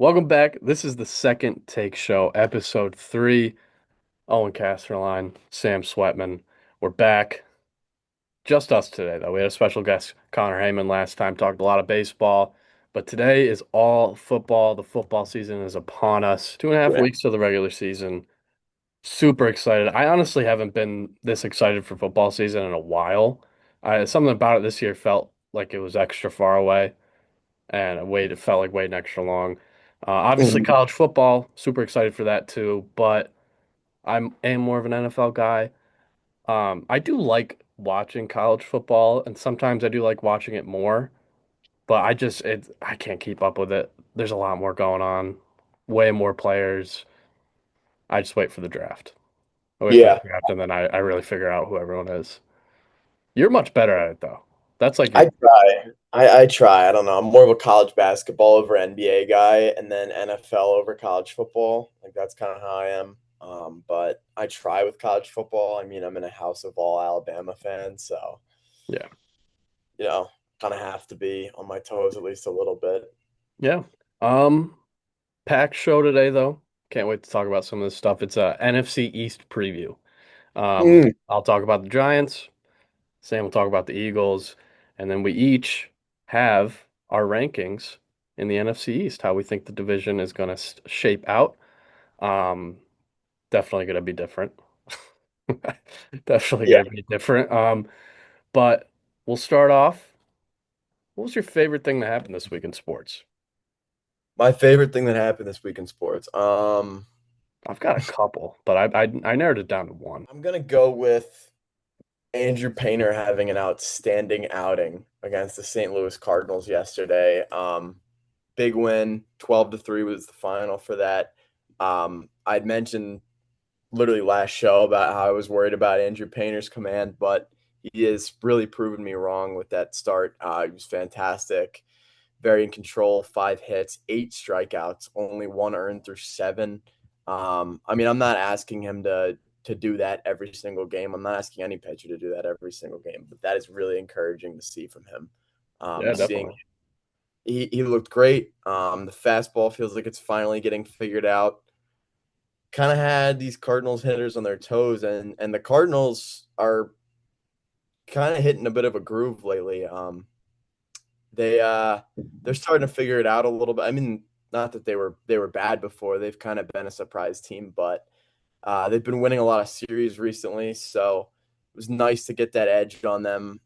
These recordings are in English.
Welcome back. This is the Second Take Show, Episode 3. Owen Casterline, Sam Sweatman. We're back. Just us today, though. We had a special guest, Connor Heyman, last time, talked a lot of baseball. But today is all football. The football season is upon us. 2.5 weeks to the regular season. Super excited. I honestly haven't been this excited for football season in a while. Something about it this year felt like it was extra far away and it felt like waiting extra long. Obviously, Mhm. college football, super excited for that too, but am more of an NFL guy. I do like watching college football, and sometimes I do like watching it more, but I can't keep up with it. There's a lot more going on, way more players. I just wait for the draft. I wait for the Yeah, draft, and then I really figure out who everyone is. You're much better at it though. That's like I your try. I try. I don't know. I'm more of a college basketball over NBA guy, and then NFL over college football. Like that's kind of how I am. But I try with college football. I mean, I'm in a house of all Alabama fans, so yeah. you know, kind of have to be on my toes at least a little bit. Yeah. Um, Packed show today, though. Can't wait to talk about some of this stuff. It's a NFC East preview. Mm. I'll talk about the Giants. Sam will talk about the Eagles, and then we each have our rankings in the NFC East, how we think the division is going to shape out. Um, Definitely going to be different. Definitely Yeah, going to be different. But we'll start off. What was your favorite thing that happened this week in sports? my favorite thing that happened this week in sports. I've got a couple, but I narrowed it down to one. I'm gonna go with Andrew Painter having an outstanding outing against the St. Louis Cardinals yesterday. Big win, 12-3 was the final for that. I'd mentioned literally last show about how I was worried about Andrew Painter's command, but he has really proven me wrong with that start. He was fantastic, very in control, 5 hits, 8 strikeouts, only one earned through seven. I mean, I'm not asking him to do that every single game. I'm not asking any pitcher to do that every single game, but that is really encouraging to see from him. Yeah, Seeing definitely. he looked great. The fastball feels like it's finally getting figured out. Kind of had these Cardinals hitters on their toes, and the Cardinals are kind of hitting a bit of a groove lately. They're starting to figure it out a little bit. I mean, not that they were bad before. They've kind of been a surprise team, but they've been winning a lot of series recently, so it was nice to get that edge on them.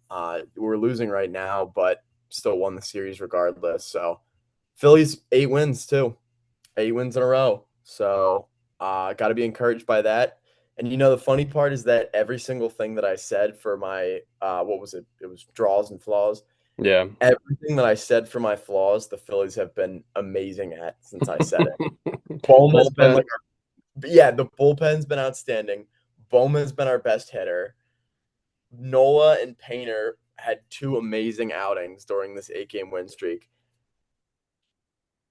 We're losing right now, but still won the series regardless. So Phillies 8 wins too, 8 wins in a row. So got to be encouraged by that. And the funny part is that every single thing that I said for my what was it? It was draws and flaws. Yeah. Everything that I said for my flaws, the Phillies have been amazing at since I said it. Boma's been Bullpen. like, yeah, the bullpen's been outstanding. Bowman's been our best hitter. Nola and Painter had two amazing outings during this 8 game win streak.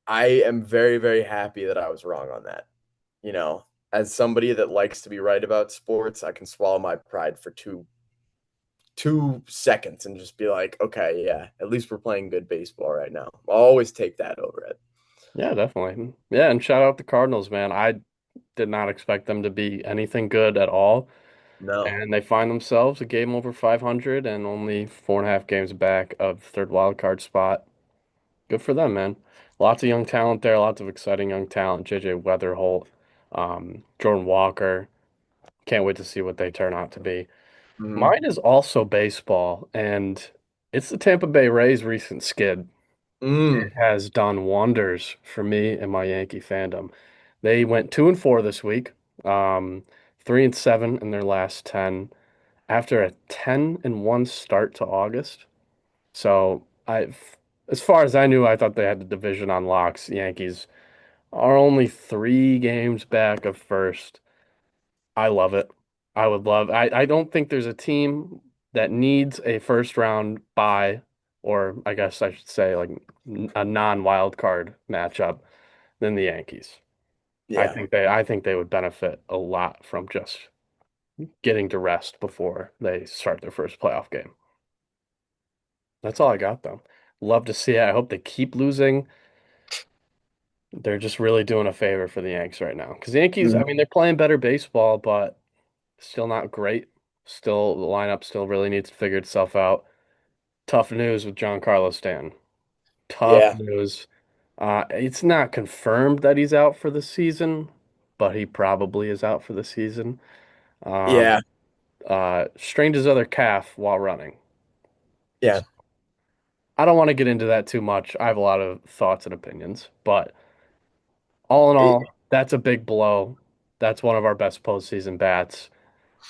I am very, very happy that I was wrong on that. You know, as somebody that likes to be right about sports, I can swallow my pride for two seconds and just be like, okay, yeah, at least we're playing good baseball right now. I'll always take that over it. Yeah, definitely. Yeah, and shout out the Cardinals, man. I did not expect them to be anything good at all. No. And they find themselves a game over 500 and only 4.5 games back of third wild card spot. Good for them, man. Lots of young talent there, lots of exciting young talent. JJ Weatherholt, Jordan Walker. Can't wait to see what they turn out to be. Hmm. Mine is also baseball, and it's the Tampa Bay Rays' recent skid. Mm. Has done wonders for me and my Yankee fandom. They went 2-4 this week, 3-7 in their last 10 after a 10-1 start to August. So as far as I knew, I thought they had the division on locks. The Yankees are only 3 games back of first. I love it. I don't think there's a team that needs a first round bye, or I guess I should say like a non-wild card matchup than the Yankees. Yeah. I think they would benefit a lot from just getting to rest before they start their first playoff game. That's all I got though. Love to see it. I hope they keep losing. They're just really doing a favor for the Yanks right now. Because the Yankees, I Mhm. mean, they're playing better baseball, but still not great. Still, the lineup still really needs to figure itself out. Tough news with Giancarlo Stanton. Tough Yeah, news. It's not confirmed that he's out for the season, but he probably is out for the season. yeah, Um, strained his other calf while running. yeah. I don't want to get into that too much. I have a lot of thoughts and opinions, but all in It- all, that's a big blow. That's one of our best postseason bats.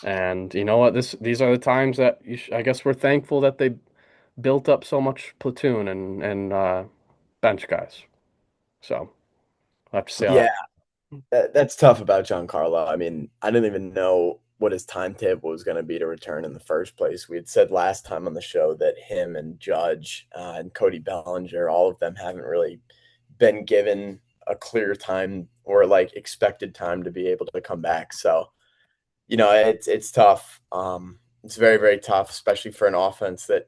And you know what? These are the times that I guess we're thankful that they built up so much platoon and bench guys. So we'll have to see how yeah, that. that's tough about Giancarlo. I mean, I didn't even know what his timetable was going to be to return in the first place. We had said last time on the show that him and Judge and Cody Bellinger, all of them haven't really been given a clear time or like expected time to be able to come back. So, it's tough. It's very, very tough, especially for an offense that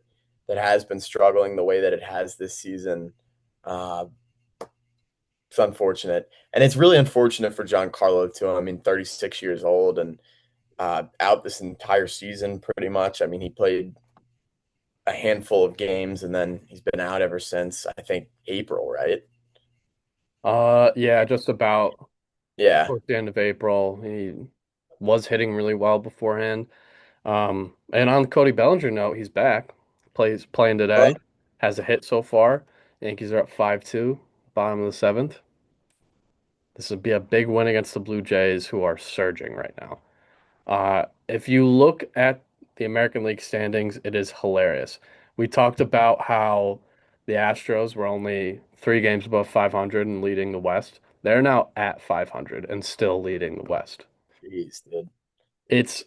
has been struggling the way that it has this season. Uh, it's unfortunate, and it's really unfortunate for Giancarlo too. I mean, 36 years old and out this entire season, pretty much. I mean, he played a handful of games, and then he's been out ever since. I think April, right? Yeah, just about Yeah. towards the end of April. He was hitting really well beforehand. And on the Cody Bellinger note, he's back. Plays playing Well, today. Has a hit so far. Yankees are up 5-2, bottom of the seventh. This would be a big win against the Blue Jays, who are surging right now. If you look at the American League standings, it is hilarious. We talked about how the Astros were only 3 games above 500 and leading the West. They're now at 500 and still leading the West. jeez, dude. It's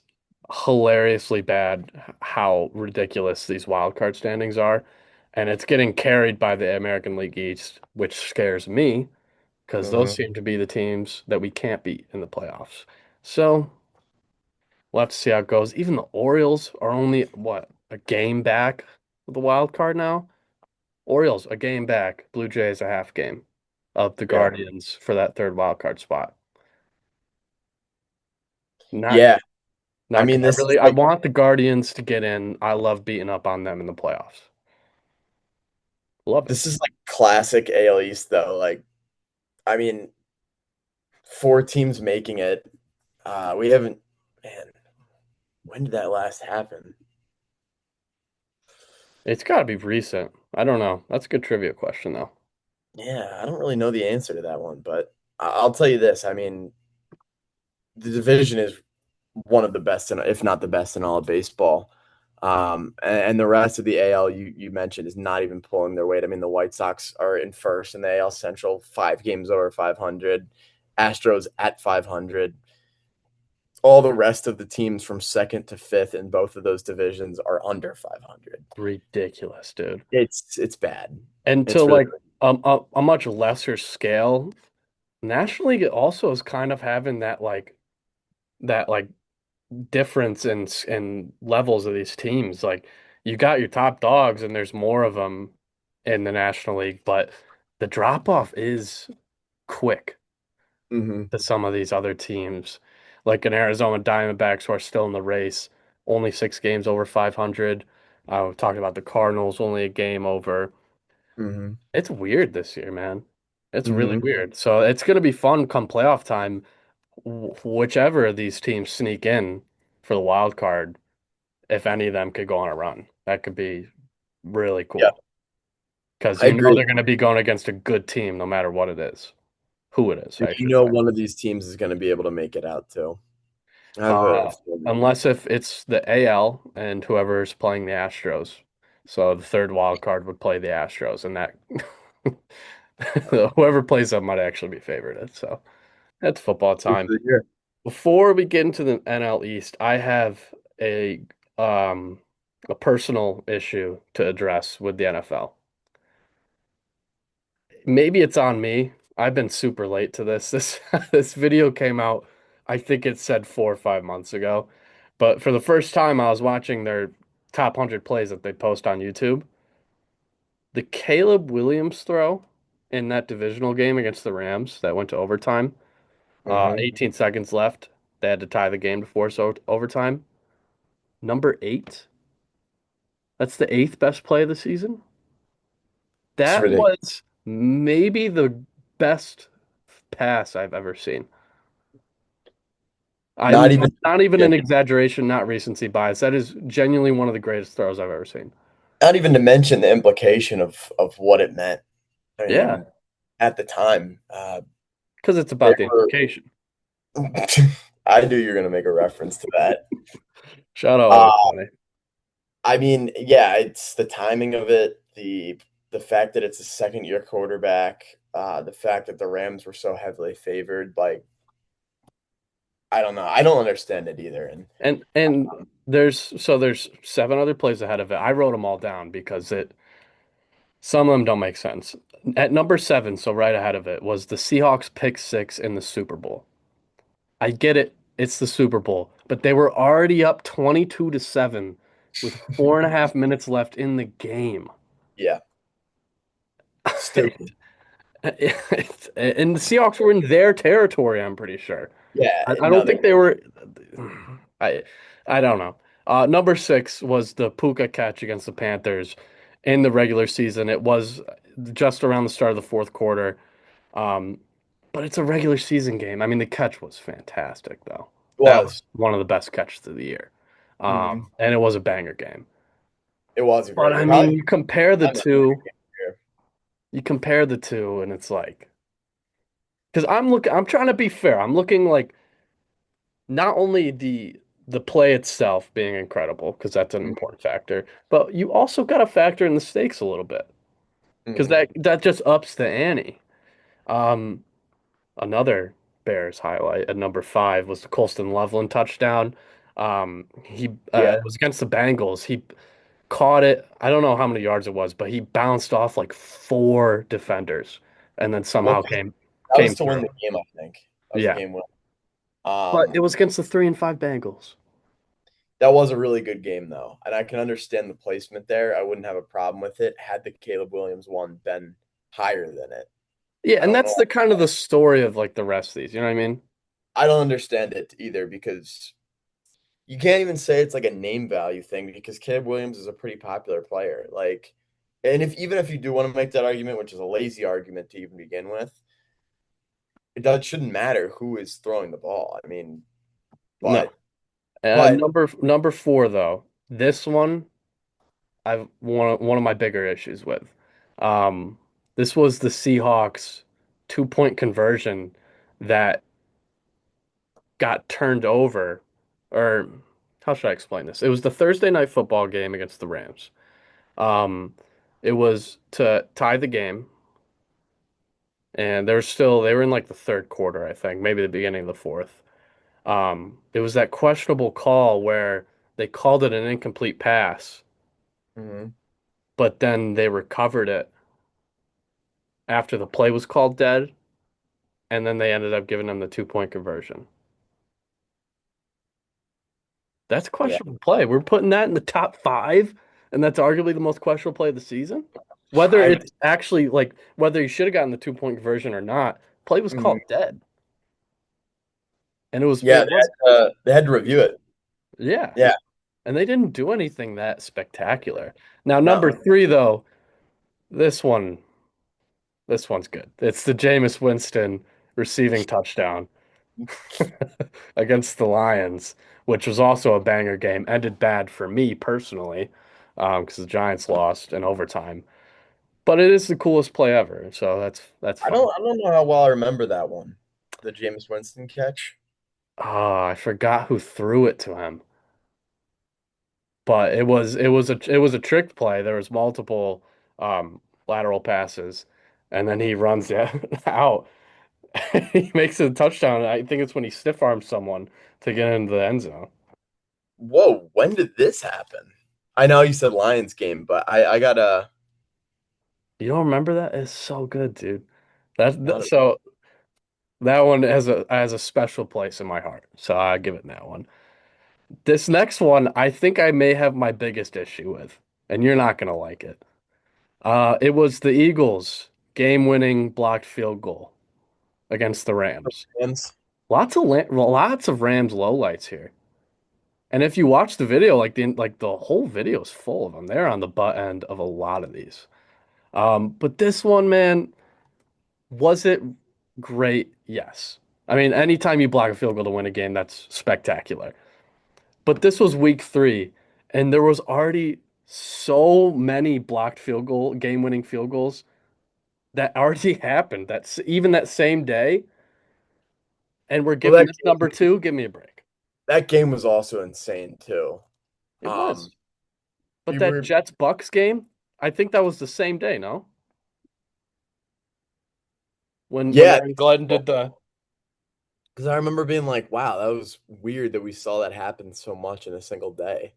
hilariously bad how ridiculous these wild card standings are, and it's getting carried by the American League East, which scares me because those Hmm. seem to be the teams that we can't beat in the playoffs. So we'll have to see how it goes. Even the Orioles are only what, a game back of the wild card now? Orioles a game back, Blue Jays a half game of the Yeah. Guardians for that third wild card spot. Not Yeah. good. I Not good. mean, this is I like want the Guardians to get in. I love beating up on them in the playoffs. Love it. this is like classic AL East though. Like, I mean, four teams making it. We haven't, man, when did that last happen? It's got to be recent. I don't know. That's a good trivia question though. Yeah, I don't really know the answer to that one, but I'll tell you this. I mean, the division is one of the best, if not the best, in all of baseball. And the rest of the AL you mentioned is not even pulling their weight. I mean, the White Sox are in first in the AL Central, 5 games over 500. Astros at 500. All the rest of the teams from second to fifth in both of those divisions are under 500. Ridiculous, dude. It's bad. And to It's really, like a much lesser scale, National League also is kind of having that difference in levels of these teams. Like you got your top dogs, and there's more of them in the National League, but the drop off is quick hmm to some of these other teams, like an Arizona Diamondbacks who are still in the race, only 6 games over 500. We talked about the Cardinals, only a game over. hmm It's weird this year, man. It's really hmm weird. So it's going to be fun come playoff time, whichever of these teams sneak in for the wild card, if any of them could go on a run. That could be really yeah, cool because I you know agree. they're going to be going against a good team no matter what it is, who it is, And I should say. one of these teams is going to be able to make it out too. I have a Uh, feeling. unless if it's the AL and whoever's playing the Astros. So the third wild card would play the Astros, and that whoever plays them might actually be favored. So that's football It's time. the year. Before we get into the NL East, I have a um a personal issue to address with the NFL. Maybe it's on me. I've been super late to this. This video came out, I think it said 4 or 5 months ago. But for the first time, I was watching their top 100 plays that they post on YouTube. The Caleb Williams throw. in that divisional game against the Rams that went to overtime. Hmm. 18 seconds left. They had to tie the game to force overtime. Number eight. That's the eighth best play of the season. It's That ridiculous. was maybe the best pass I've ever seen. Not even Not even yeah, an exaggeration, not recency bias. That is genuinely one of the greatest throws I've ever seen. not even to mention the implication of what it meant. I Yeah, mean, at the time, because it's they about the were. implication. I knew you were going to make a reference to that. Shout out Uh, Always Sunny. I mean, yeah, it's the timing of it, the fact that it's a second year quarterback, the fact that the Rams were so heavily favored. Like, I don't know. I don't understand it either. And And there's seven other plays ahead of it. I wrote them all down because it some of them don't make sense. At number seven, so right ahead of it, was the Seahawks pick six in the Super Bowl. I get it, it's the Super Bowl, but they were already up 22-7 with 4.5 minutes left in the game. yeah, stupid. And the Seahawks were in their territory, I'm pretty sure. Yeah, I no, don't think they were. I I don't know. Number six was the Puka catch against the Panthers in the regular season. It was just around the start of the fourth quarter. Um, but it's a regular season game. I mean, the catch was fantastic, though. That was was. one of the best catches of the year. Hmm. And it was a banger game. It was a But great I game. mean, Probably I'm not here. you compare the two, and it's like, because I'm trying to be fair. I'm looking like not only the play itself being incredible, because that's an important factor, but you also got to factor in the stakes a little bit, because Hmm. that just ups the ante. Um, Another highlight at number five was the Colston Loveland touchdown. He Yeah. It was against the Bengals. He caught it. I don't know how many yards it was, but he bounced off like four defenders and then What somehow was that was came to win through. the game, I think. That was a Yeah, game win. but Um, it was against the 3-5 Bengals. that was a really good game though, and I can understand the placement there. I wouldn't have a problem with it had the Caleb Williams one been higher than it. Yeah, I and don't that's know. the kind of the story of like the rest of these. You know what I mean? I don't understand it either because you can't even say it's like a name value thing because Caleb Williams is a pretty popular player. Like, and if even if you do want to make that argument, which is a lazy argument to even begin with, it shouldn't matter who is throwing the ball. I mean, No. but but Number four though, this one I've one of my bigger issues with. Um, this was the Seahawks 2-point conversion that got turned over, or how should I explain this? It was the Thursday night football game against the Rams. Um, it was to tie the game, and they were in like the third quarter, I think, maybe the beginning of the fourth. It was that questionable call where they called it an incomplete pass, mhm, but then they recovered it after the play was called dead, and then they ended up giving them the 2-point conversion. That's yeah, questionable play. We're putting that in the top five, and that's arguably the most questionable play of the season. Whether I it's actually like whether he should have gotten the 2-point conversion or not, play was mhm. called dead, and Yeah, it was they had to review it. yeah, Yeah, and they didn't do anything that spectacular. Now number no. three though, this one this one's good. It's the Jameis Winston receiving touchdown against the Lions, which was also a banger game. Ended bad for me personally, because the Giants lost in overtime. But it is the coolest play ever, so that's fun. I don't know how well I remember that one. The Jameis Winston catch. Oh, I forgot who threw it to him, but it was a trick play. There was multiple lateral passes, and then he runs out. He makes a touchdown. I think it's when he stiff arms someone to get into the end zone. Whoa, when did this happen? I know you said Lions game, but I gotta You don't remember that? It's so good, dude. not So that one has a special place in my heart. So I give it that one. This next one, I think I may have my biggest issue with, and you're not gonna like it. It was the Eagles game-winning blocked field goal against the Rams. Rams. Lots of Rams lowlights here. And if you watch the video, the whole video is full of them. They're on the butt end of a lot of these. But this one, man, was it great? Yes. I mean, anytime you block a field goal to win a game, that's spectacular. But this was week three, and there was already so many blocked field goal, game-winning field goals that already happened. That's even that same day, and we're Well, giving this number two. Give me a break. that game was also insane too. It Um, was. But you that were Jets Bucks game, I think that was the same day, no? When yeah, Aaron Glenn did the because I remember being like, wow, that was weird that we saw that happen so much in a single day.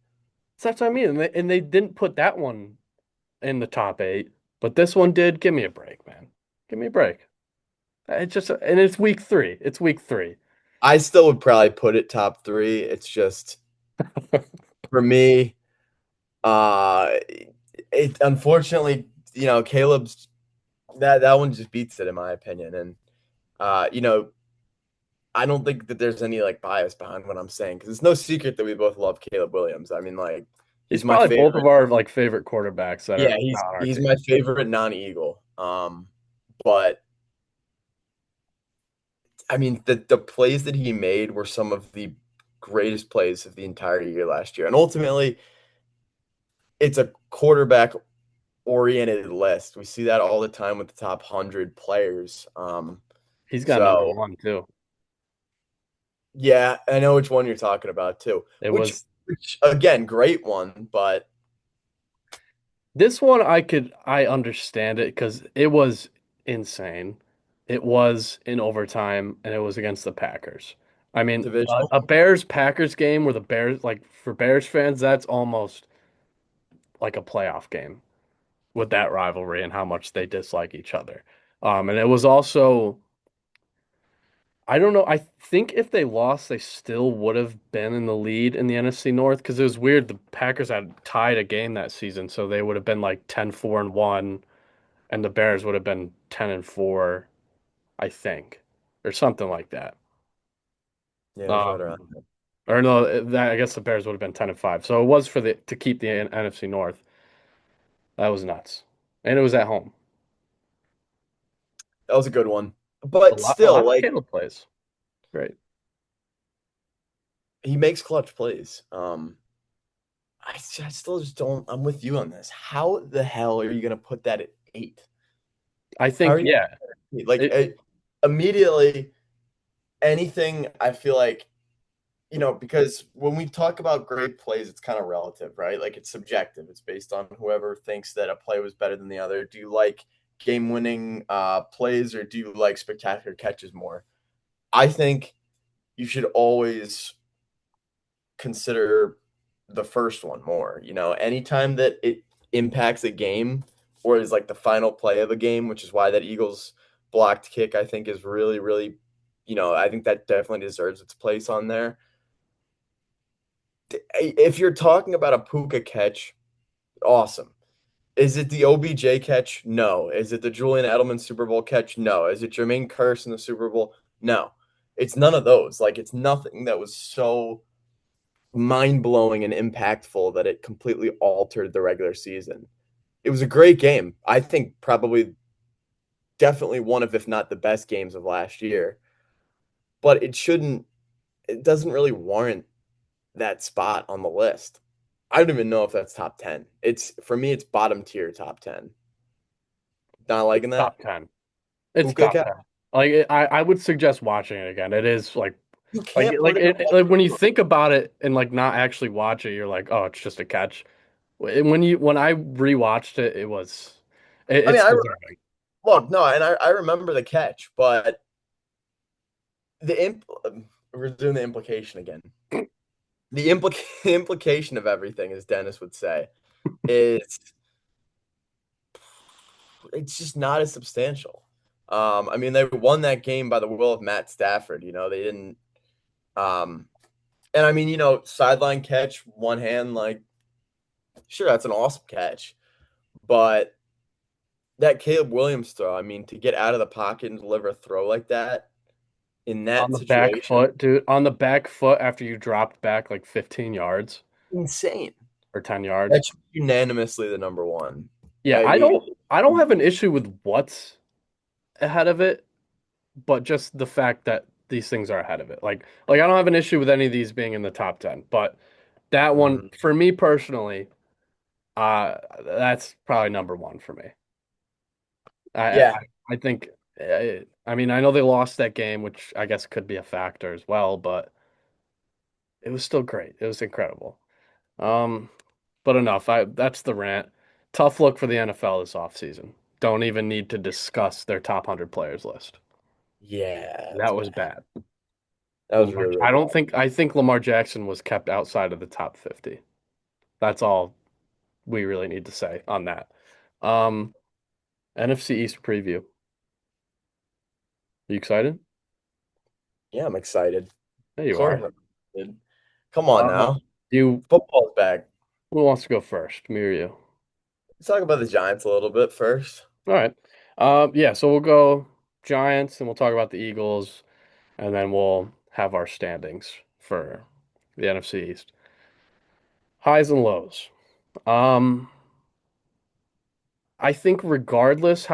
that's what I mean. And they didn't put that one in the top eight, but this one did. Give me a break, man. Give me a break. It's week three. It's week three. I still would probably put it top three. It's just for me, it unfortunately, Caleb's that one just beats it in my opinion. And I don't think that there's any like bias behind what I'm saying because it's no secret that we both love Caleb Williams. I mean, like He's he's my probably both of favorite. our like favorite quarterbacks that Yeah, are he's not on our he's team. my favorite non-Eagle. But I mean, the plays that he made were some of the greatest plays of the entire year last year. And ultimately, it's a quarterback oriented list. We see that all the time with the top 100 players. He's got number So one too. yeah, I know which one you're talking about too. It Which, was which again, great one, but this one I understand it because it was insane. It was in overtime and it was against the Packers. I mean, divisional. a Bears Packers game where the Bears like for Bears fans, that's almost like a playoff game with that rivalry and how much they dislike each other. And it was also I don't know. I think if they lost, they still would have been in the lead in the NFC North because it was weird. The Packers had tied a game that season, so they would have been like 10-4-1, and the Bears would have been 10-4, I think, or something like that. Yeah, it was right around. Um, or no, that I guess the Bears would have been 10-5. So it was for the to keep the NFC North. That was nuts, and it was at home. That was a good one. A But lot, a still, lot of like Caleb plays. Great. he makes clutch plays. I still just don't. I'm with you on this. How the hell are you going to put that at 8? I How think are you yeah. like It, immediately anything? I feel like because when we talk about great plays, it's kind of relative, right? Like it's subjective. It's based on whoever thinks that a play was better than the other. Do you like game-winning plays or do you like spectacular catches more? I think you should always consider the first one more. Anytime that it impacts a game or is like the final play of a game, which is why that Eagles blocked kick I think is really, really, I think that definitely deserves its place on there. If you're talking about a Puka catch, awesome. Is it the OBJ catch? No. Is it the Julian Edelman Super Bowl catch? No. Is it Jermaine Kearse in the Super Bowl? No. It's none of those. Like it's nothing that was so mind blowing and impactful that it completely altered the regular season. It was a great game. I think probably definitely one of, if not the best games of last year. But it doesn't really warrant that spot on the list. I don't even know if that's top 10. For me, it's bottom tier top 10. Not liking that. top 10. It's Puka top cat. 10. I would suggest watching it again. It is You can't put it like when you think about it and like not actually watch it, you're like, oh, it's just a catch. When I rewatched it, I mean, it's deserving. look, no, and I remember the catch, but the we're doing the implication again. The implication of everything, as Dennis would say, is it's just not as substantial. I mean, they won that game by the will of Matt Stafford. They didn't. Um, and I mean, sideline catch, one hand, like, sure, that's an awesome catch, but that Caleb Williams throw, I mean, to get out of the pocket and deliver a throw like that in On that the back situation, foot, dude. On the back foot after you dropped back like 15 yards insane. or 10 yards. That should be unanimously the number one. Yeah, I I mean, don't have an issue with what's ahead of it, but just the fact that these things are ahead of it. Like I don't have an issue with any of these being in the top 10, but that one mhm. for me personally, that's probably number one for me. I Yeah, I, I think I mean I know they lost that game, which I guess could be a factor as well, but it was still great. It was incredible. Um, but enough. That's the rant. Tough look for the NFL this offseason. Don't even need to discuss their top 100 players list. yeah, That it's was bad. bad. That was really, really bad. I think Lamar Jackson was kept outside of the top 50. That's all we really need to say on that. Um, NFC East preview. You excited? Yeah, I'm excited. There Of you course are. I'm excited. Come on Uh, now. you Football's back. Who wants to go first? Me or you? Let's talk about the Giants a little bit first. All right. Yeah, so we'll go Giants and we'll talk about the Eagles and then we'll have our standings for the NFC East. Highs and lows. Um, I think regardless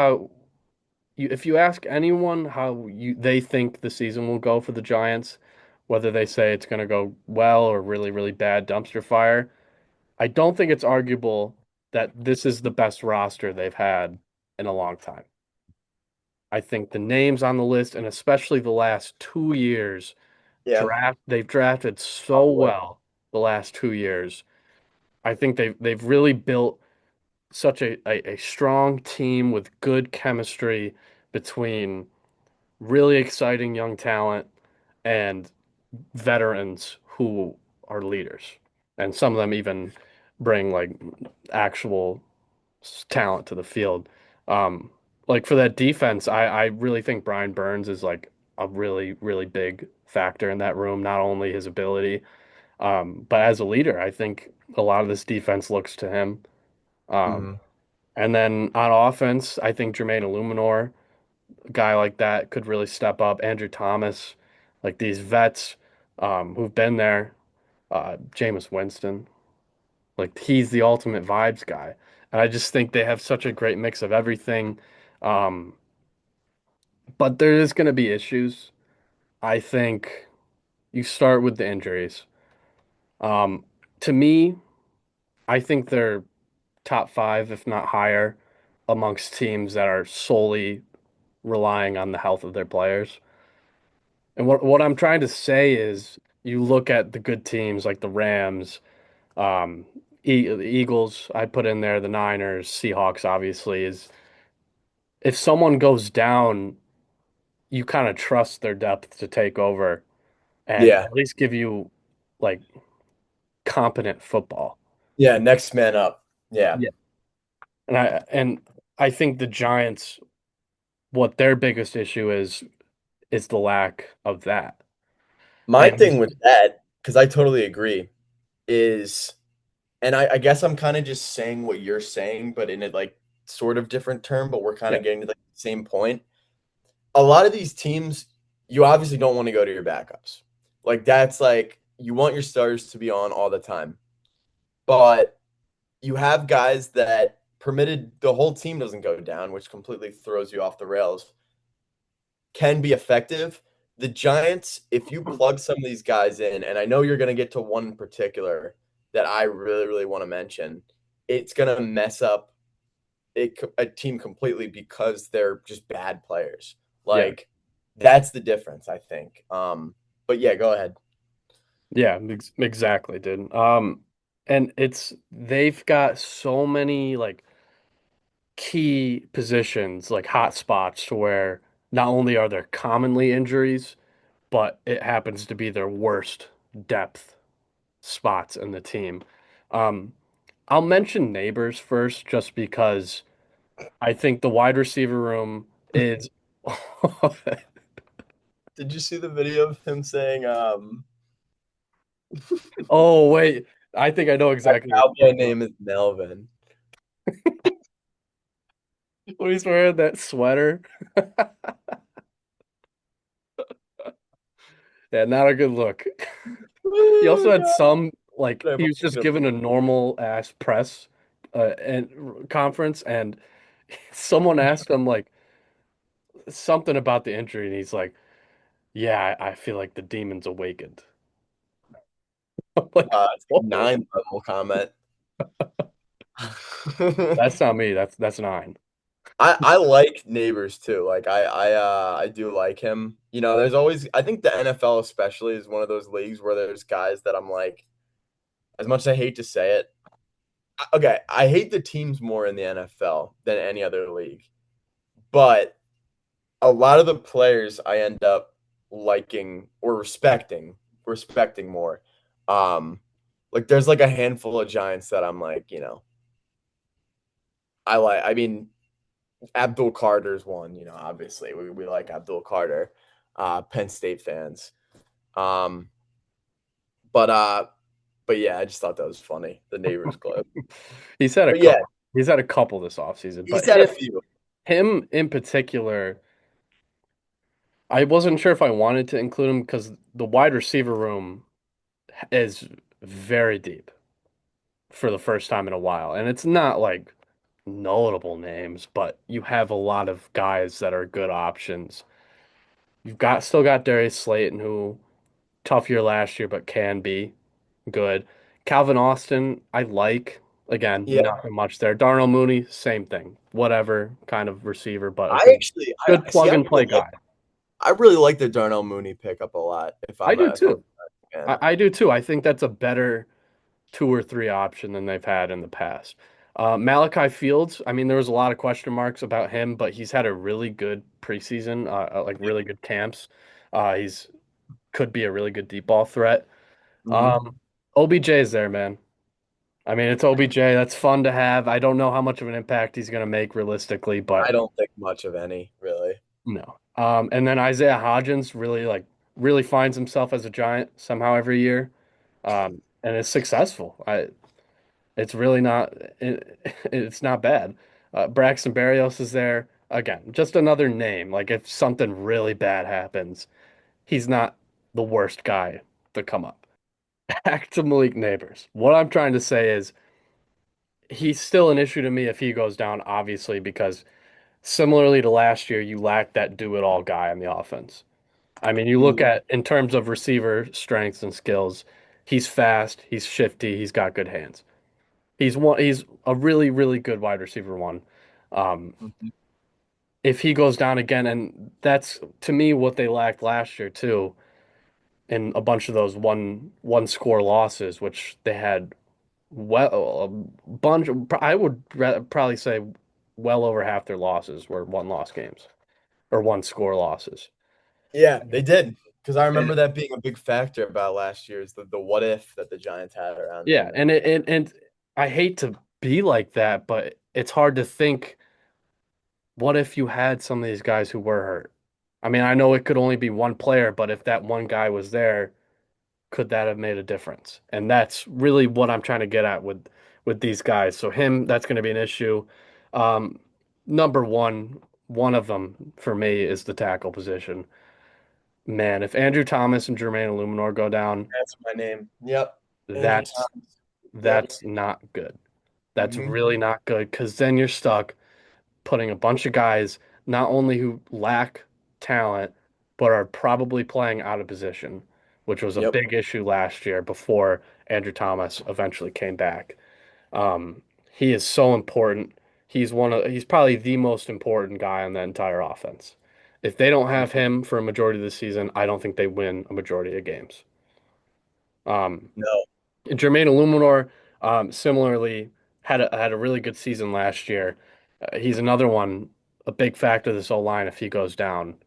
if you ask anyone how they think the season will go for the Giants, whether they say it's going to go well or really, really bad dumpster fire, I don't think it's arguable that this is the best roster they've had in a long time. I think the names on the list, and especially the last 2 years, Yeah, they've drafted so probably. well the last 2 years. I think they've really built such a strong team with good chemistry between really exciting young talent and veterans who are leaders. And some of them even bring like actual talent to the field. Um, like for that defense, I really think Brian Burns is like a really, really big factor in that room, not only his ability, but as a leader, I think a lot of this defense looks to him. Um, Hmm. and then on offense, I think Jermaine Illuminor, a guy like that, could really step up. Andrew Thomas, like these vets who've been there. Jameis Winston, like he's the ultimate vibes guy. And I just think they have such a great mix of everything. Um, but there is going to be issues. I think you start with the injuries. Um, to me, I think they're top five, if not higher, amongst teams that are solely relying on the health of their players. And what I'm trying to say is you look at the good teams like the Rams, the Eagles, I put in there, the Niners, Seahawks, obviously, is if someone goes down, you kind of trust their depth to take over and Yeah. at least give you like competent football. Yeah, next man up. Yeah. Yeah. And I think the Giants, what their biggest issue is the lack of that. My And thing with that, because I totally agree, is, and I guess I'm kind of just saying what you're saying, but in a like sort of different term, but we're kind yeah, of getting to the same point. A lot of these teams, you obviously don't want to go to your backups. Like that's like you want your starters to be on all the time. But you have guys that permitted the whole team doesn't go down, which completely throws you off the rails, can be effective. The Giants, if you plug some of these guys in, and I know you're going to get to one in particular that I really, really want to mention, it's going to mess up a team completely because they're just bad players. yeah, Like that's the difference, I think. But yeah, go ahead. yeah, exactly, dude. And they've got so many like key positions, like hot spots to where not only are there commonly injuries, but it happens to be their worst depth spots in the team. Um, I'll mention neighbors first just because I think the wide receiver room is Did you see the video of him saying Oh wait, I think I know my exactly what you're cowboy talking name is Melvin? when he's wearing that sweater. Yeah, not a good look. He also Oh, had God. some like I'm he was just gonna given a normal ass press and conference, and someone asked him like something about the injury, and he's like, "Yeah, I feel like the demon's awakened." I'm like, it's like whoa, 9 level comment. that's not me. That's nine. I like Neighbors too. Like I do like him. You know, there's always I think the NFL especially is one of those leagues where there's guys that I'm like, as much as I hate to say it, okay, I hate the teams more in the NFL than any other league. But a lot of the players I end up liking or respecting more. Um, like there's like a handful of Giants that I'm like, I like. I mean, Abdul Carter's one. Obviously we like Abdul Carter, Penn State fans. Um, but uh, but yeah, I just thought that was funny. The neighbors clip. He's had a But yeah, couple. He's had a couple this offseason, he's but had a few. him in particular, I wasn't sure if I wanted to include him because the wide receiver room is very deep for the first time in a while. And it's not like notable names, but you have a lot of guys that are good options. You've got still got Darius Slayton, who tough year last year, but can be good. Calvin Austin, I like. Again, Yeah, not much there. Darnell Mooney, same thing. Whatever kind of receiver, but a I good actually, good I see. plug and play guy. I really like the Darnell Mooney pickup a lot. I do If I'm too. a fan. I do too. I think that's a better two or three option than they've had in the past. Malachi Fields, I mean, there was a lot of question marks about him, but he's had a really good preseason, like Yep. really good camps. He's could be a really good deep ball threat. Hmm. Um, OBJ is there, man. I mean, it's OBJ. That's fun to have. I don't know how much of an impact he's going to make realistically, I but don't think much of any really. no. And then Isaiah Hodgins really finds himself as a Giant somehow every year, and is successful. It's really not it's not bad. Braxton Berrios is there again, just another name. Like if something really bad happens, he's not the worst guy to come up. Back to Malik Neighbors. What I'm trying to say is he's still an issue to me if he goes down, obviously, because similarly to last year, you lack that do-it-all guy on the offense. I mean, you look Mm, at in terms of receiver strengths and skills, he's fast, he's shifty, he's got good hands. He's a really, really good wide receiver one. Um, mhm. if he goes down again, and that's to me what they lacked last year too, in a bunch of those one score losses, which they had well a bunch. I would probably say well over half their losses were one loss games or one score losses. Yeah, they did. Because I And remember that being a big factor about last year's the what if that the Giants had around yeah, them. And and I hate to be like that, but it's hard to think. What if you had some of these guys who were hurt? I mean, I know it could only be one player, but if that one guy was there, could that have made a difference? And that's really what I'm trying to get at with these guys. So him, that's going to be an issue. Um, number one of them for me is the tackle position. Man, if Andrew Thomas and Jermaine Illuminor go down, that's my name. Yep. Andrew that's Thomas. Yep. that's not good. That's Hmm. really not good because then you're stuck putting a bunch of guys not only who lack talent, but are probably playing out of position, which was a Yep. big issue last year before Andrew Thomas eventually came back. He is so important. He's probably the most important guy on the entire offense. If they don't have him for a majority of the season, I don't think they win a majority of games. Um, No. Jermaine Illuminor, similarly, had a really good season last year. He's another one, a big factor of this O line. If he goes down,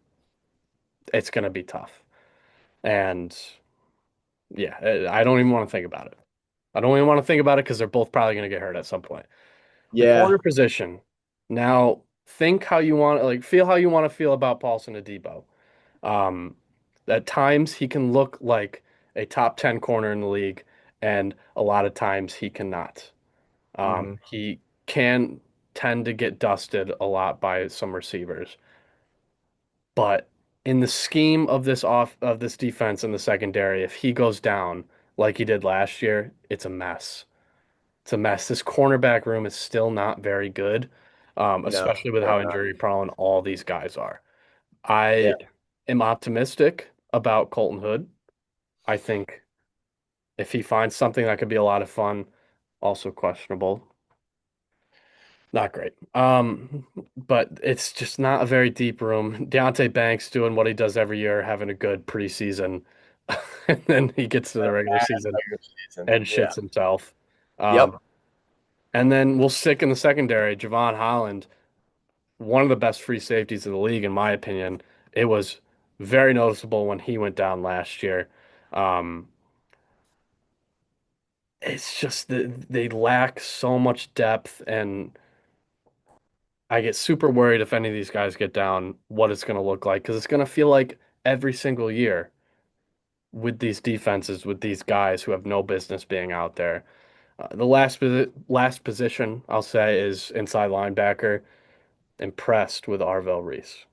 it's going to be tough. And yeah, I don't even want to think about it. I don't even want to think about it because they're both probably going to get hurt at some point. The Yeah. corner position. Now, think how you want, like, feel how you want to feel about Paulson Adebo. Um, at times, he can look like a top 10 corner in the league, and a lot of times he cannot. Hmm. He can. tend to get dusted a lot by some receivers. But in the scheme of this defense in the secondary, if he goes down like he did last year, it's a mess. It's a mess. This cornerback room is still not very good, No, especially with they're how not. injury prone all these guys are. Yeah, I am optimistic about Colton Hood. I think if he finds something that could be a lot of fun, also questionable. Not great. But it's just not a very deep room. Deontay Banks doing what he does every year, having a good preseason, and then he gets to the regular bad season regular season. and Yeah. shits himself. Um, Yep. and then we'll stick in the secondary, Javon Holland, one of the best free safeties in the league, in my opinion. It was very noticeable when he went down last year. Um, it's just that they lack so much depth, and I get super worried if any of these guys get down, what it's going to look like, because it's going to feel like every single year with these defenses, with these guys who have no business being out there. The last position I'll say is inside linebacker. Impressed with Arvell Reese.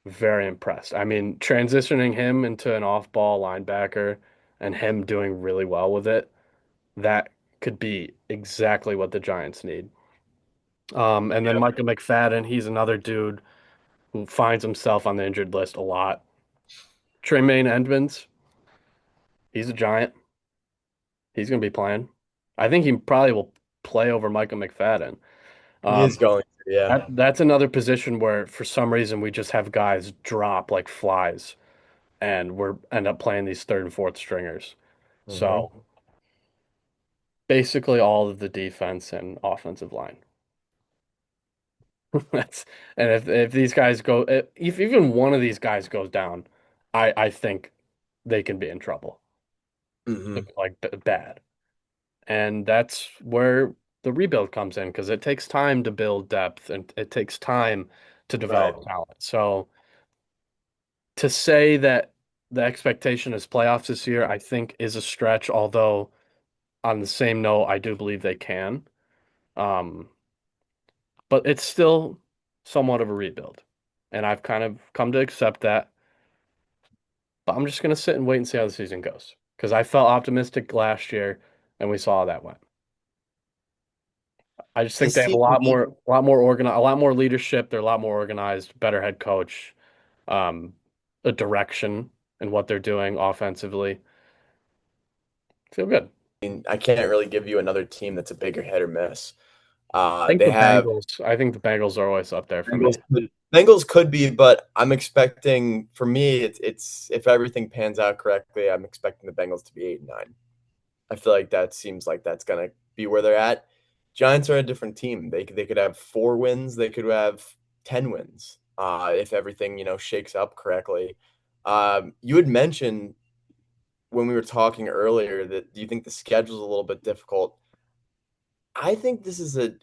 Very impressed. I mean, transitioning him into an off-ball linebacker and him doing really well with it, that could be exactly what the Giants need. And then Michael McFadden, he's another dude who finds himself on the injured list a lot. Tremaine Edmonds, he's a giant. He's going to be playing. I think he probably will play over Michael McFadden. He is Um, going to, yeah. that's another position where, for some reason, we just have guys drop like flies, and we're end up playing these third and fourth stringers. Hmm. So basically, all of the defense and offensive line. That's and if these guys go, if even one of these guys goes down, I think they can be in trouble, Hmm. like bad. And that's where the rebuild comes in because it takes time to build depth and it takes time to Right. develop talent. So to say that the expectation is playoffs this year, I think is a stretch, although on the same note, I do believe they can. Um, but it's still somewhat of a rebuild. And I've kind of come to accept that. But I'm just going to sit and wait and see how the season goes because I felt optimistic last year and we saw how that went. I just think This they have team needs a lot more organized, a lot more leadership. They're a lot more organized, better head coach, um, a direction in what they're doing offensively. Feel good. I can't really give you another team that's a bigger hit or miss. I think They the have Bengals. I think the Bengals are always up there for me. Bengals could be, but I'm expecting for me it's if everything pans out correctly, I'm expecting the Bengals to be 8-9. I feel like that seems like that's gonna be where they're at. Giants are a different team. They could have 4 wins. They could have 10 wins if everything shakes up correctly. You had mentioned when we were talking earlier that you think the schedule is a little bit difficult. I think this is a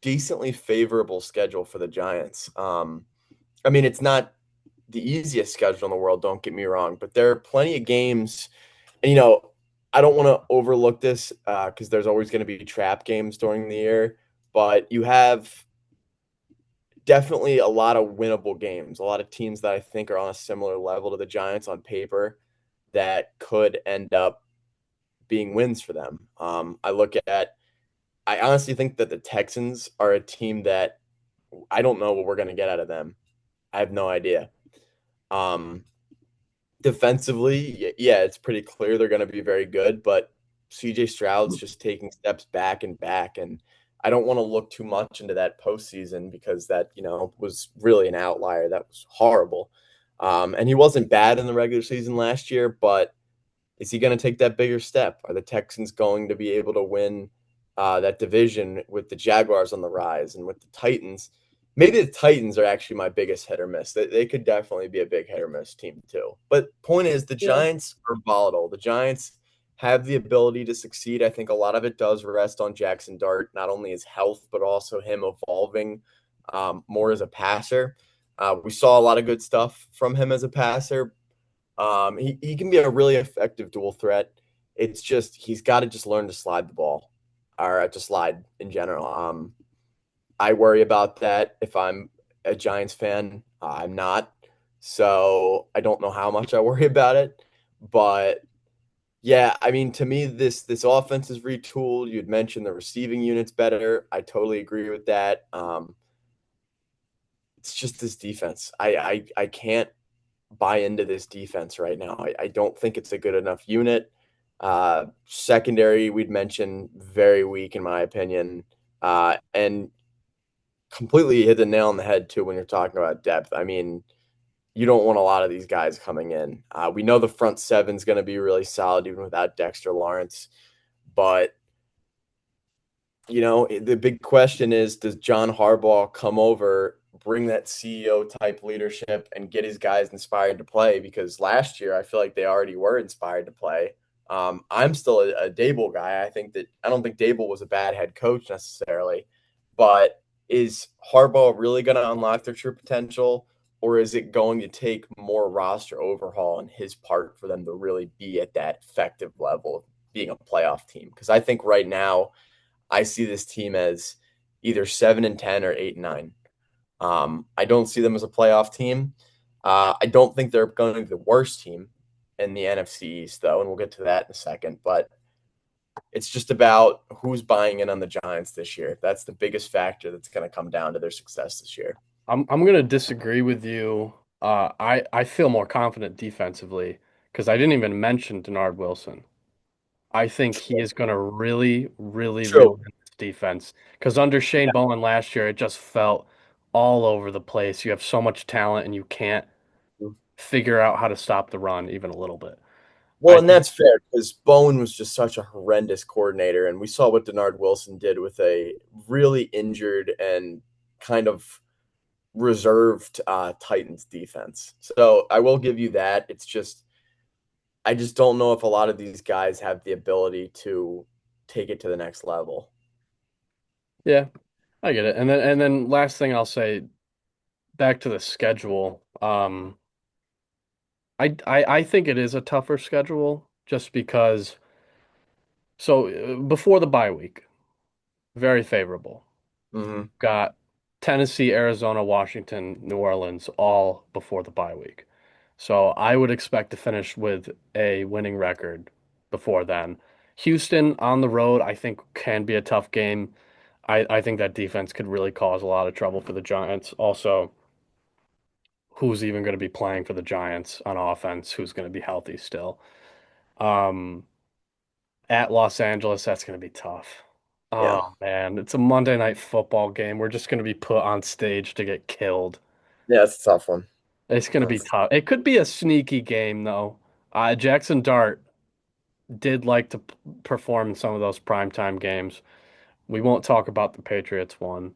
decently favorable schedule for the Giants. I mean, it's not the easiest schedule in the world, don't get me wrong, but there are plenty of games. And, I don't want to overlook this because there's always going to be trap games during the year, but you have definitely a lot of winnable games, a lot of teams that I think are on a similar level to the Giants on paper that could end up being wins for them. I honestly think that the Texans are a team that I don't know what we're going to get out of them. I have no idea. Um, Defensively, yeah, it's pretty clear they're going to be very good, but CJ Stroud's just taking steps back and back. And I don't want to look too much into that postseason because that, was really an outlier. That was horrible. And he wasn't bad in the regular season last year, but is he going to take that bigger step? Are the Texans going to be able to win that division with the Jaguars on the rise and with the Titans? Maybe the Titans are actually my biggest hit or miss. They could definitely be a big hit or miss team too. But point is, the Yeah. Giants are volatile. The Giants have the ability to succeed. I think a lot of it does rest on Jackson Dart, not only his health but also him evolving more as a passer. We saw a lot of good stuff from him as a passer, he can be a really effective dual threat. It's just he's got to just learn to slide the ball or to slide in general. I worry about that if I'm a Giants fan. I'm not. So I don't know how much I worry about it. But yeah, I mean, to me, this offense is retooled. You'd mentioned the receiving unit's better. I totally agree with that. It's just this defense. I can't buy into this defense right now. I don't think it's a good enough unit. Secondary, we'd mentioned very weak in my opinion, and completely hit the nail on the head too when you're talking about depth. I mean, you don't want a lot of these guys coming in. We know the front seven's going to be really solid even without Dexter Lawrence, but the big question is, does John Harbaugh come over, bring that CEO type leadership, and get his guys inspired to play? Because last year, I feel like they already were inspired to play. I'm still a Dable guy. I don't think Dable was a bad head coach necessarily, but is Harbaugh really going to unlock their true potential, or is it going to take more roster overhaul on his part for them to really be at that effective level of being a playoff team? Because I think right now, I see this team as either 7-10 or 8-9. I don't see them as a playoff team. I don't think they're going to be the worst team in the NFC East, though, and we'll get to that in a second. But it's just about who's buying in on the Giants this year. That's the biggest factor that's going to come down to their success this year. I'm gonna disagree with you. I feel more confident defensively because I didn't even mention Denard Wilson. I think he is gonna really, really reel True. in this defense because under Shane Bowen last year, it just felt all over the place. You have so much talent and you can't Yeah. figure out how to stop the run even a little bit. Well, I and think, that's fair because Bowen was just such a horrendous coordinator, and we saw what Denard Wilson did with a really injured and kind of reserved Titans defense. So I will give you that. It's just I just don't know if a lot of these guys have the ability to take it to the next level. yeah, I get it. And then last thing I'll say, back to the schedule. I think it is a tougher schedule just because. So before the bye week, very favorable. Hmm. Got Tennessee, Arizona, Washington, New Orleans all before the bye week. So I would expect to finish with a winning record before then. Houston on the road, I think can be a tough game. I think that defense could really cause a lot of trouble for the Giants. Also, who's even going to be playing for the Giants on offense? Who's going to be healthy still? Um, at Los Angeles, that's going to be tough. Yeah, Oh man, it's a Monday night football game. We're just going to be put on stage to get killed. yeah, it's a tough one. It's going to be That's, tough. It could be a sneaky game though. Jackson Dart did like to perform in some of those primetime games. We won't talk about the Patriots one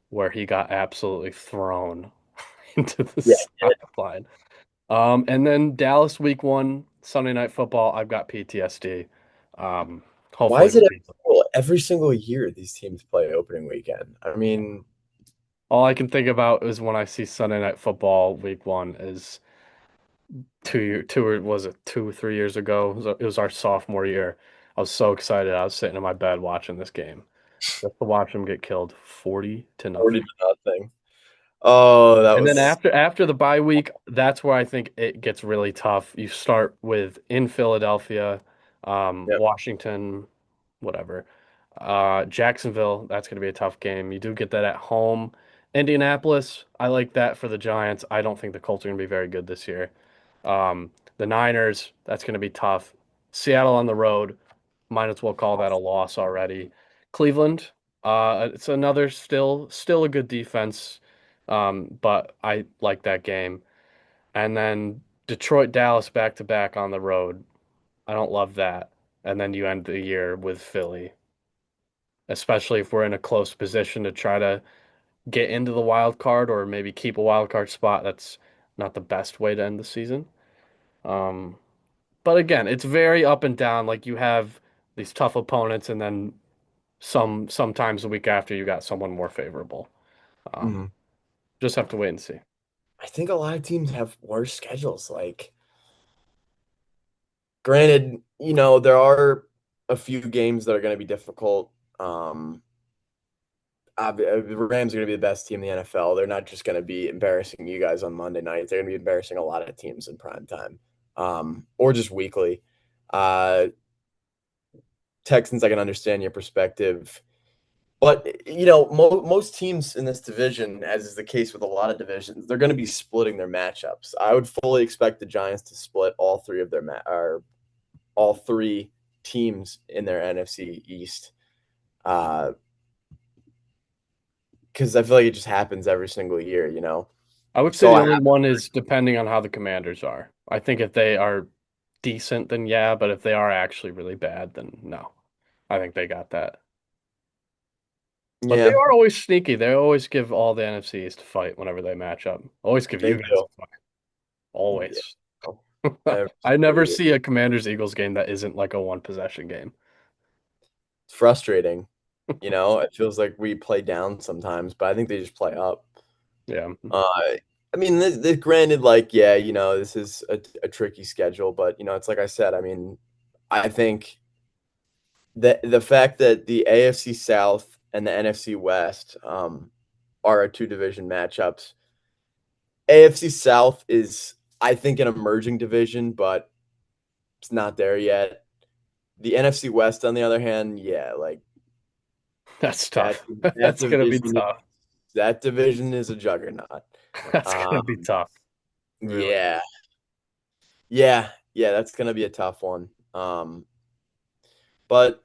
where he got absolutely thrown into the yeah, sideline. And then Dallas week one, Sunday night football, I've got PTSD. why Hopefully is we it beat them. every single year these teams play opening weekend? I mean, All I can think about is when I see Sunday night football week one is 2 year, or was it 2, 3 years ago? It was our sophomore year. I was so excited. I was sitting in my bed watching this game just to watch them get killed 40 to 40 nothing. to nothing. Oh, that And then was after the bye week, that's where I think it gets really tough. You start with in Philadelphia, yeah. Washington, whatever. Jacksonville, that's going to be a tough game. You do get that at home. Indianapolis, I like that for the Giants. I don't think the Colts are going to be very good this year. The Niners, that's going to be tough. Seattle on the road, might as well call that a loss already. Cleveland, it's another still a good defense, but I like that game. And then Detroit, Dallas back to back on the road. I don't love that. And then you end the year with Philly, especially if we're in a close position to try to get into the wild card or maybe keep a wild card spot. That's not the best way to end the season. Um, but again, it's very up and down. Like you have these tough opponents, and then sometimes the week after you got someone more favorable. Um, Mhm. just have to wait and see. I think a lot of teams have worse schedules. Like, granted, there are a few games that are going to be difficult. The Rams are going to be the best team in the NFL. They're not just going to be embarrassing you guys on Monday night. They're going to be embarrassing a lot of teams in prime time, or just weekly. Uh, Texans, I can understand your perspective, but most teams in this division, as is the case with a lot of divisions, they're going to be splitting their matchups. I would fully expect the Giants to split all three of or all three teams in their NFC East. Uh, because I feel like it just happens every single year. I would say So the I only have one is depending on how the Commanders are. I think if they are decent, then yeah, but if they are actually really bad, then no. I think they got that. But they yeah, are always sneaky. They always give all the NFCs to fight whenever they match up. Always give they you guys do. a fight. Yeah, Always. every I single never year. see a Commanders Eagles game that isn't like a one possession game. It's frustrating. It feels like we play down sometimes, but I think they just play up. Yeah. I mean, granted, like, yeah, this is a tricky schedule, but it's like I said. I mean, I think that the fact that the AFC South and the NFC West are our two division matchups. AFC South is, I think, an emerging division, but it's not there yet. The NFC West, on the other hand, yeah, like That's that tough. that That's gonna be division tough. that division is a juggernaut. That's Um, gonna be tough. Really. yeah, yeah, that's gonna be a tough one. But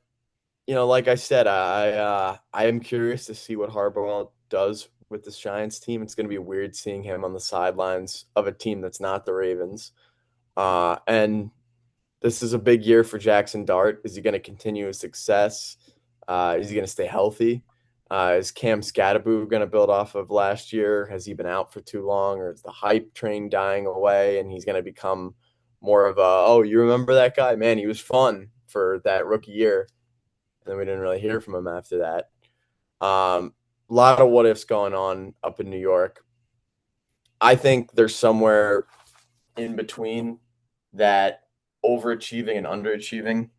like I said, I am curious to see what Harbaugh does with this Giants team. It's gonna be weird seeing him on the sidelines of a team that's not the Ravens. And this is a big year for Jackson Dart. Is he going to continue his success? Is he going to stay healthy? Is Cam Scatterbo going to build off of last year? Has he been out for too long, or is the hype train dying away and he's going to become more of a, oh, you remember that guy? Man, he was fun for that rookie year. And then we didn't really hear from him after that. A lot of what ifs going on up in New York. I think there's somewhere in between that overachieving and underachieving.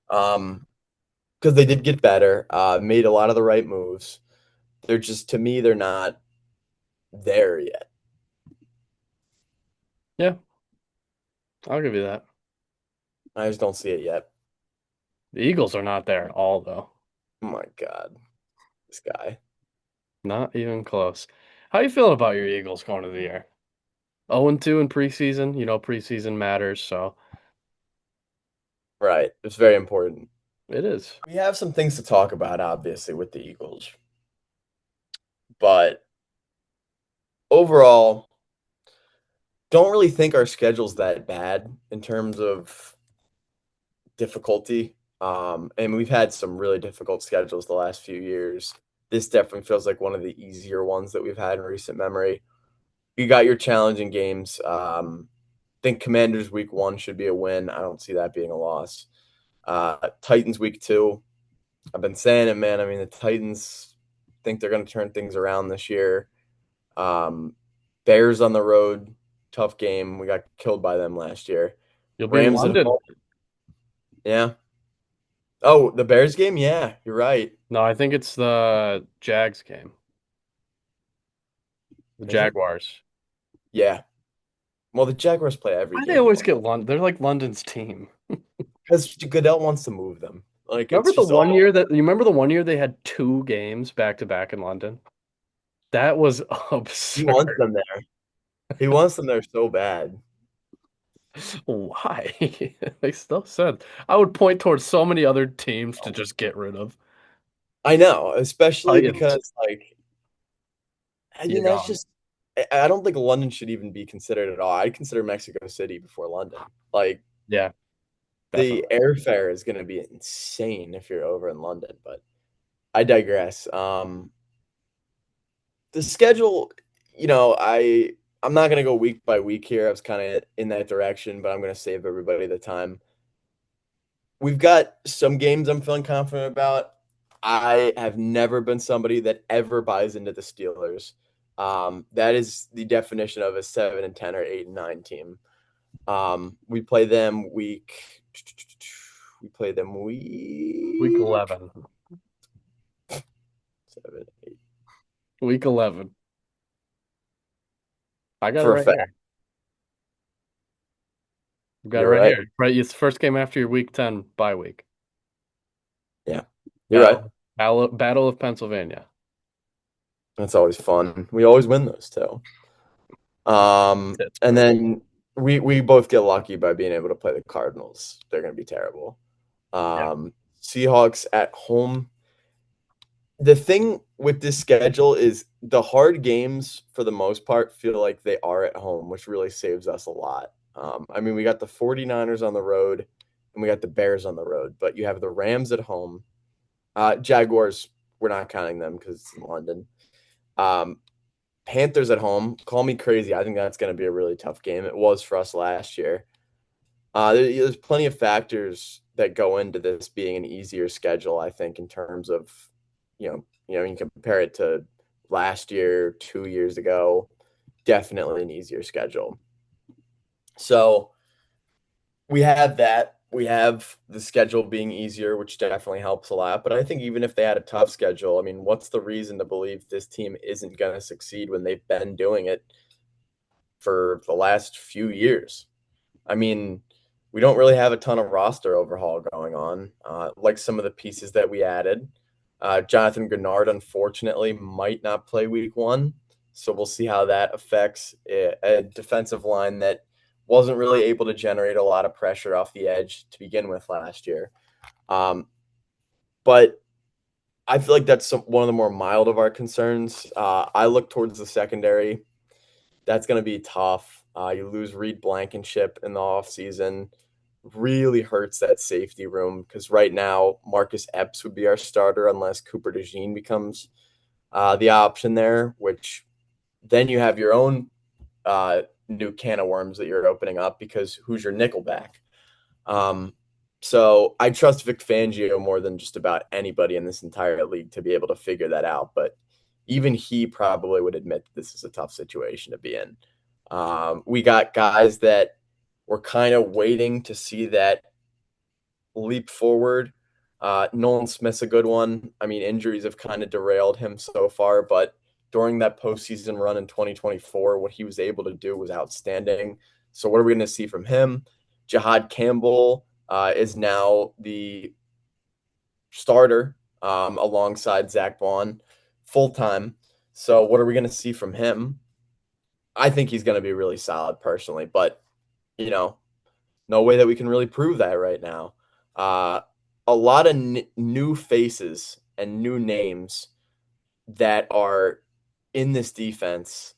Because they did get better, made a lot of the right moves. They're just, to me, they're not there yet. Yeah, I'll give you that. I just don't see it yet. The Eagles are not there at all, though. Oh my God, this guy. Not even close. How you feeling about your Eagles going to the year? 0-2 in preseason. You know, preseason matters, so Right. It's very important. it is. We have some things to talk about, obviously, with the Eagles. But overall, don't really think our schedule's that bad in terms of difficulty. And we've had some really difficult schedules the last few years. This definitely feels like one of the easier ones that we've had in recent memory. You got your challenging games. I think Commanders week 1 should be a win. I don't see that being a loss. Titans week 2. I've been saying it, man. I mean, the Titans think they're going to turn things around this year. Um, Bears on the road, tough game. We got killed by them last year. You'll be in Rams at London. home. Yeah. Oh, the Bears game? Yeah, you're right. No, I think it's the Jags game. The Is it? Jaguars. Yeah. Well, the Jaguars play every Why do they game in always London get London? They're like London's team. because Goodell wants to move them. Like Remember it's the just one all year that you remember the one year they had two games back to back in London? That was he wants absurd. them there. He wants them there so bad. Why? They still said I would point towards so many other teams to just get rid of. I know, especially Titans, because like I you're mean that's gone. just I don't think London should even be considered at all. I'd consider Mexico City before London. Like Yeah, the definitely. airfare is going to be insane if you're over in London, but I digress. The schedule, I'm not going to go week by week here. I was kind of in that direction, but I'm going to save everybody the time. We've got some games I'm feeling confident about. I have never been somebody that ever buys into the Steelers. That is the definition of a 7-10 or 8-9 team. We play them week. We play them Week week. 11. 7, 8. Week 11. I got it For a right fact. here. I've got it You're right right. here. Right, it's the first game after your week 10 bye week. Yeah, you're right. Battle of Pennsylvania. That's always fun. We always win those too. And Pittsburgh. then we both get lucky by being able to play the Cardinals. They're going to be terrible. Yeah. Seahawks at home. The thing with this schedule is the hard games, for the most part, feel like they are at home, which really saves us a lot. I mean, we got the 49ers on the road and we got the Bears on the road, but you have the Rams at home. Jaguars, we're not counting them because it's in London. Um, Panthers at home. Call me crazy. I think that's going to be a really tough game. It was for us last year. There's plenty of factors that go into this being an easier schedule. I think in terms of, you can compare it to last year, 2 years ago. Definitely an easier schedule. So we have that. We have the schedule being easier, which definitely helps a lot. But I think even if they had a tough schedule, I mean, what's the reason to believe this team isn't going to succeed when they've been doing it for the last few years? I mean, we don't really have a ton of roster overhaul going on, like some of the pieces that we added. Jonathan Gennard, unfortunately, might not play week one. So we'll see how that affects a defensive line that wasn't really able to generate a lot of pressure off the edge to begin with last year. Um, but I feel like that's one of the more mild of our concerns. I look towards the secondary. That's going to be tough. You lose Reed Blankenship in the offseason. Really hurts that safety room because right now Marcus Epps would be our starter unless Cooper DeJean becomes the option there, which then you have your own new can of worms that you're opening up because who's your nickelback? Um, so I trust Vic Fangio more than just about anybody in this entire league to be able to figure that out. But even he probably would admit that this is a tough situation to be in. We got guys that were kind of waiting to see that leap forward. Nolan Smith's a good one. I mean, injuries have kind of derailed him so far, but during that postseason run in 2024, what he was able to do was outstanding. So, what are we going to see from him? Jahad Campbell is now the starter alongside Zach Vaughn full time. So, what are we going to see from him? I think he's going to be really solid personally, but you know, no way that we can really prove that right now. Uh, a lot of new faces and new names that are in this defense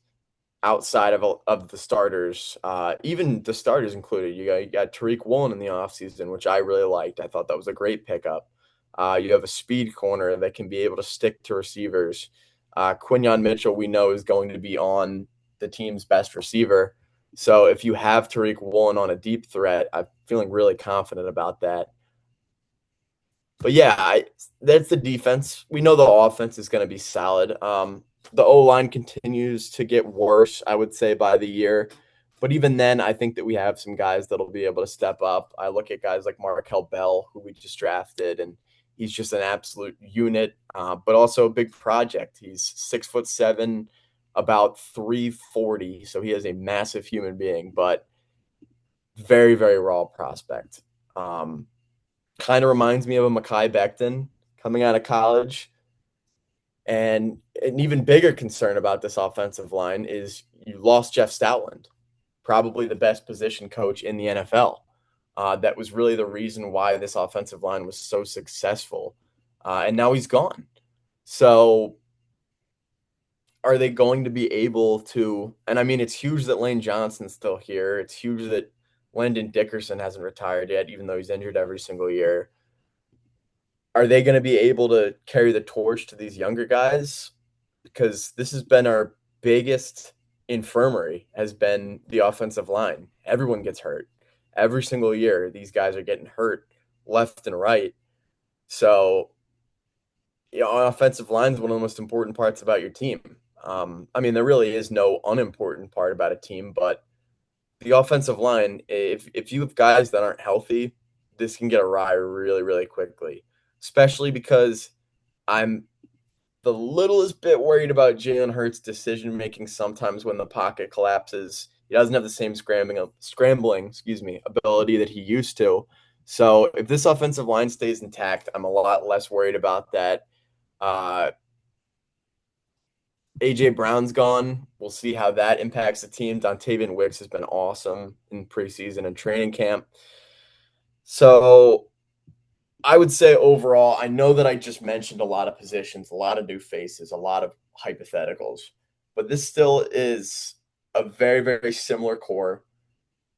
outside of the starters, even the starters included. You got Tariq Woolen in the offseason, which I really liked. I thought that was a great pickup. You have a speed corner that can be able to stick to receivers. Quinyon Mitchell, we know, is going to be on the team's best receiver. So if you have Tariq Woolen on a deep threat, I'm feeling really confident about that. But yeah, that's the defense. We know the offense is going to be solid. The O line continues to get worse, I would say, by the year. But even then, I think that we have some guys that'll be able to step up. I look at guys like Markel Bell, who we just drafted, and he's just an absolute unit, but also a big project. He's 6'7", about 340, so he is a massive human being, but very, very raw prospect. Um, Kind of reminds me of a Mekhi Becton coming out of college. And an even bigger concern about this offensive line is you lost Jeff Stoutland, probably the best position coach in the NFL. That was really the reason why this offensive line was so successful. And now he's gone. So are they going to be able to? And I mean, it's huge that Lane Johnson's still here. It's huge that Landon Dickerson hasn't retired yet, even though he's injured every single year. Are they going to be able to carry the torch to these younger guys? Because this has been our biggest infirmary has been the offensive line. Everyone gets hurt. Every single year, these guys are getting hurt left and right. So, offensive line is one of the most important parts about your team. I mean, there really is no unimportant part about a team, but the offensive line, if you have guys that aren't healthy, this can get awry really, really quickly, especially because I'm the littlest bit worried about Jalen Hurts' decision making sometimes when the pocket collapses. He doesn't have the same scrambling, excuse me, ability that he used to. So if this offensive line stays intact, I'm a lot less worried about that. Uh, AJ Brown's gone. We'll see how that impacts the team. Dontavian Wicks has been awesome in preseason and training camp. So I would say overall, I know that I just mentioned a lot of positions, a lot of new faces, a lot of hypotheticals, but this still is a very, very similar core.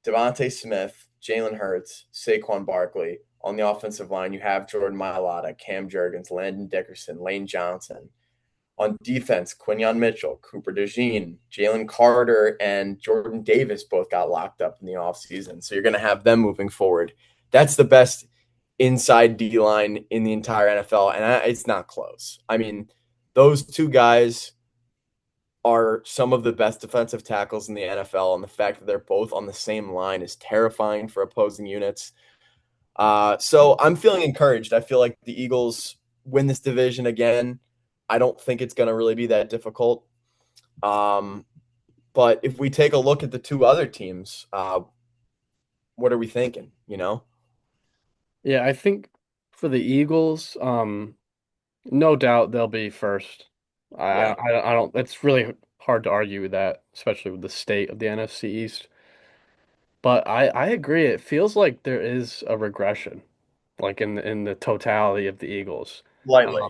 Devontae Smith, Jalen Hurts, Saquon Barkley. On the offensive line, you have Jordan Mailata, Cam Jurgens, Landon Dickerson, Lane Johnson. On defense, Quinyon Mitchell, Cooper DeJean, Jalen Carter, and Jordan Davis both got locked up in the offseason. So you're going to have them moving forward. That's the best inside D line in the entire NFL, and it's not close. I mean, those two guys are some of the best defensive tackles in the NFL, and the fact that they're both on the same line is terrifying for opposing units. So I'm feeling encouraged. I feel like the Eagles win this division again. I don't think it's going to really be that difficult. Um, but if we take a look at the two other teams, what are we thinking? You know? Yeah, I think for the Eagles, no doubt they'll be first. Yeah. I don't. It's really hard to argue with that, especially with the state of the NFC East. But I agree. It feels like there is a regression, like in the totality of the Eagles. Um, Slightly.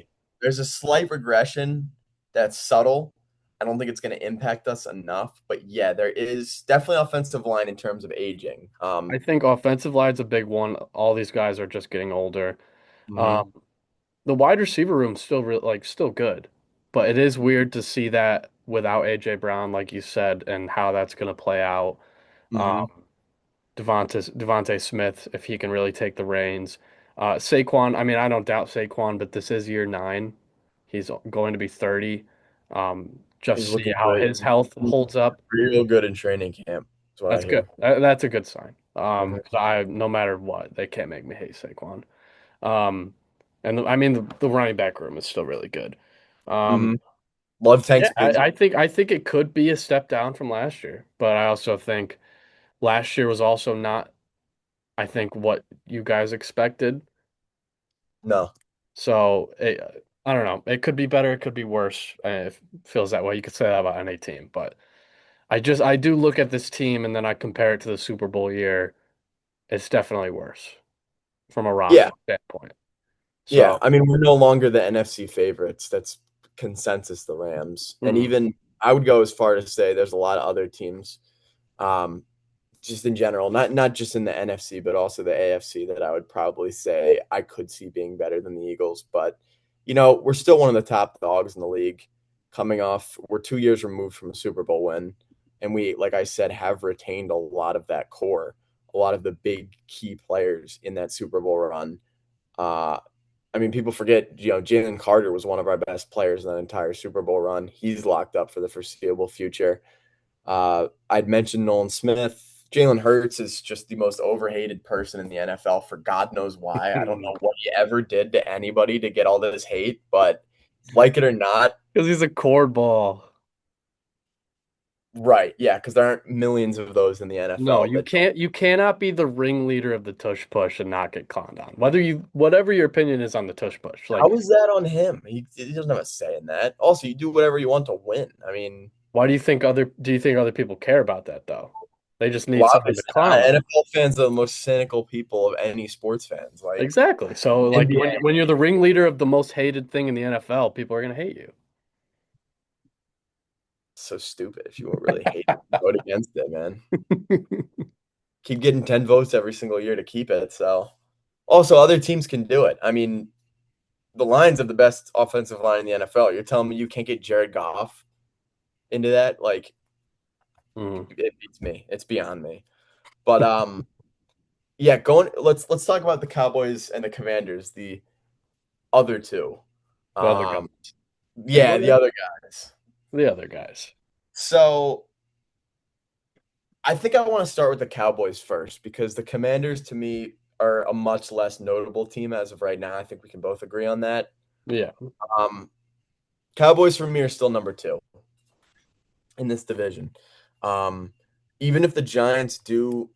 There's a slight regression that's subtle. I don't think it's going to impact us enough, but yeah, there is definitely offensive line in terms of aging. I think offensive line's a big one. All these guys are just getting older. Mhm, Um, the wide receiver room's still still good, but it is weird to see that without AJ Brown, like you said, and how that's going to play out. mhm. Um, Devontae Smith, if he can really take the reins. Saquon, I mean, I don't doubt Saquon, but this is year nine. He's going to be 30. He's Just see looking how great. his health He's holds up. real good in training camp. That's what I That's good. hear. That's a good sign. Mhm, 'Cause no matter what, they can't make me hate Saquon. Um, and I mean, the running back room is still really good. Um, mhm. Love Tank yeah, Spins. I think it could be a step down from last year, but I also think last year was also not, I think, what you guys expected. No. So I don't know. It could be better. It could be worse. It feels that way. You could say that about any team, but I do look at this team and then I compare it to the Super Bowl year. It's definitely worse from a Yeah. roster standpoint. Yeah. So, I mean, we're no longer the NFC favorites. That's consensus, the Rams. And mhm. even I would go as far to say there's a lot of other teams. Um, just in general, not just in the NFC, but also the AFC that I would probably say I could see being better than the Eagles. But we're still one of the top dogs in the league. Coming off, we're 2 years removed from a Super Bowl win, and we, like I said, have retained a lot of that core, a lot of the big key players in that Super Bowl run. Uh, I mean, people forget, Jalen Carter was one of our best players in that entire Super Bowl run. He's locked up for the foreseeable future. I'd mentioned Nolan Smith. Jalen Hurts is just the most overhated person in the NFL for God knows why. I don't know what he ever did to anybody to get all this hate, but like it or not, Because he's a cornball. right? Yeah, because there aren't millions of those in the No, NFL that. you cannot be the ringleader of the tush push and not get clowned on. Whatever your opinion is on the tush push. How Like, is that on him? He doesn't have a say in that. Also, you do whatever you want to win. I mean, why do you think other people care about that though? They just need well, someone to obviously, clown on. NFL fans are the most cynical people of any sports fans. Like Exactly. So like NBA, when you're the ringleader of the most hated thing in the NFL, people are gonna hate you. so stupid. If you really hate it, vote against it, man. Keep getting 10 votes every single year to keep it. So, also, other teams can do it. I mean, the Lions have the best offensive line in the NFL. You're telling me you can't get Jared Goff into that? Like, Mhm. it beats me. It's beyond me. But yeah, going. Let's talk about the Cowboys and the Commanders, the other two. The other guys. Um, And yeah, the other guys. the other guys. So I think I want to start with the Cowboys first because the Commanders, to me, are a much less notable team as of right now. I think we can both agree on that. Yeah. Um, Cowboys for me are still number two in this division. Um, Even if the Giants do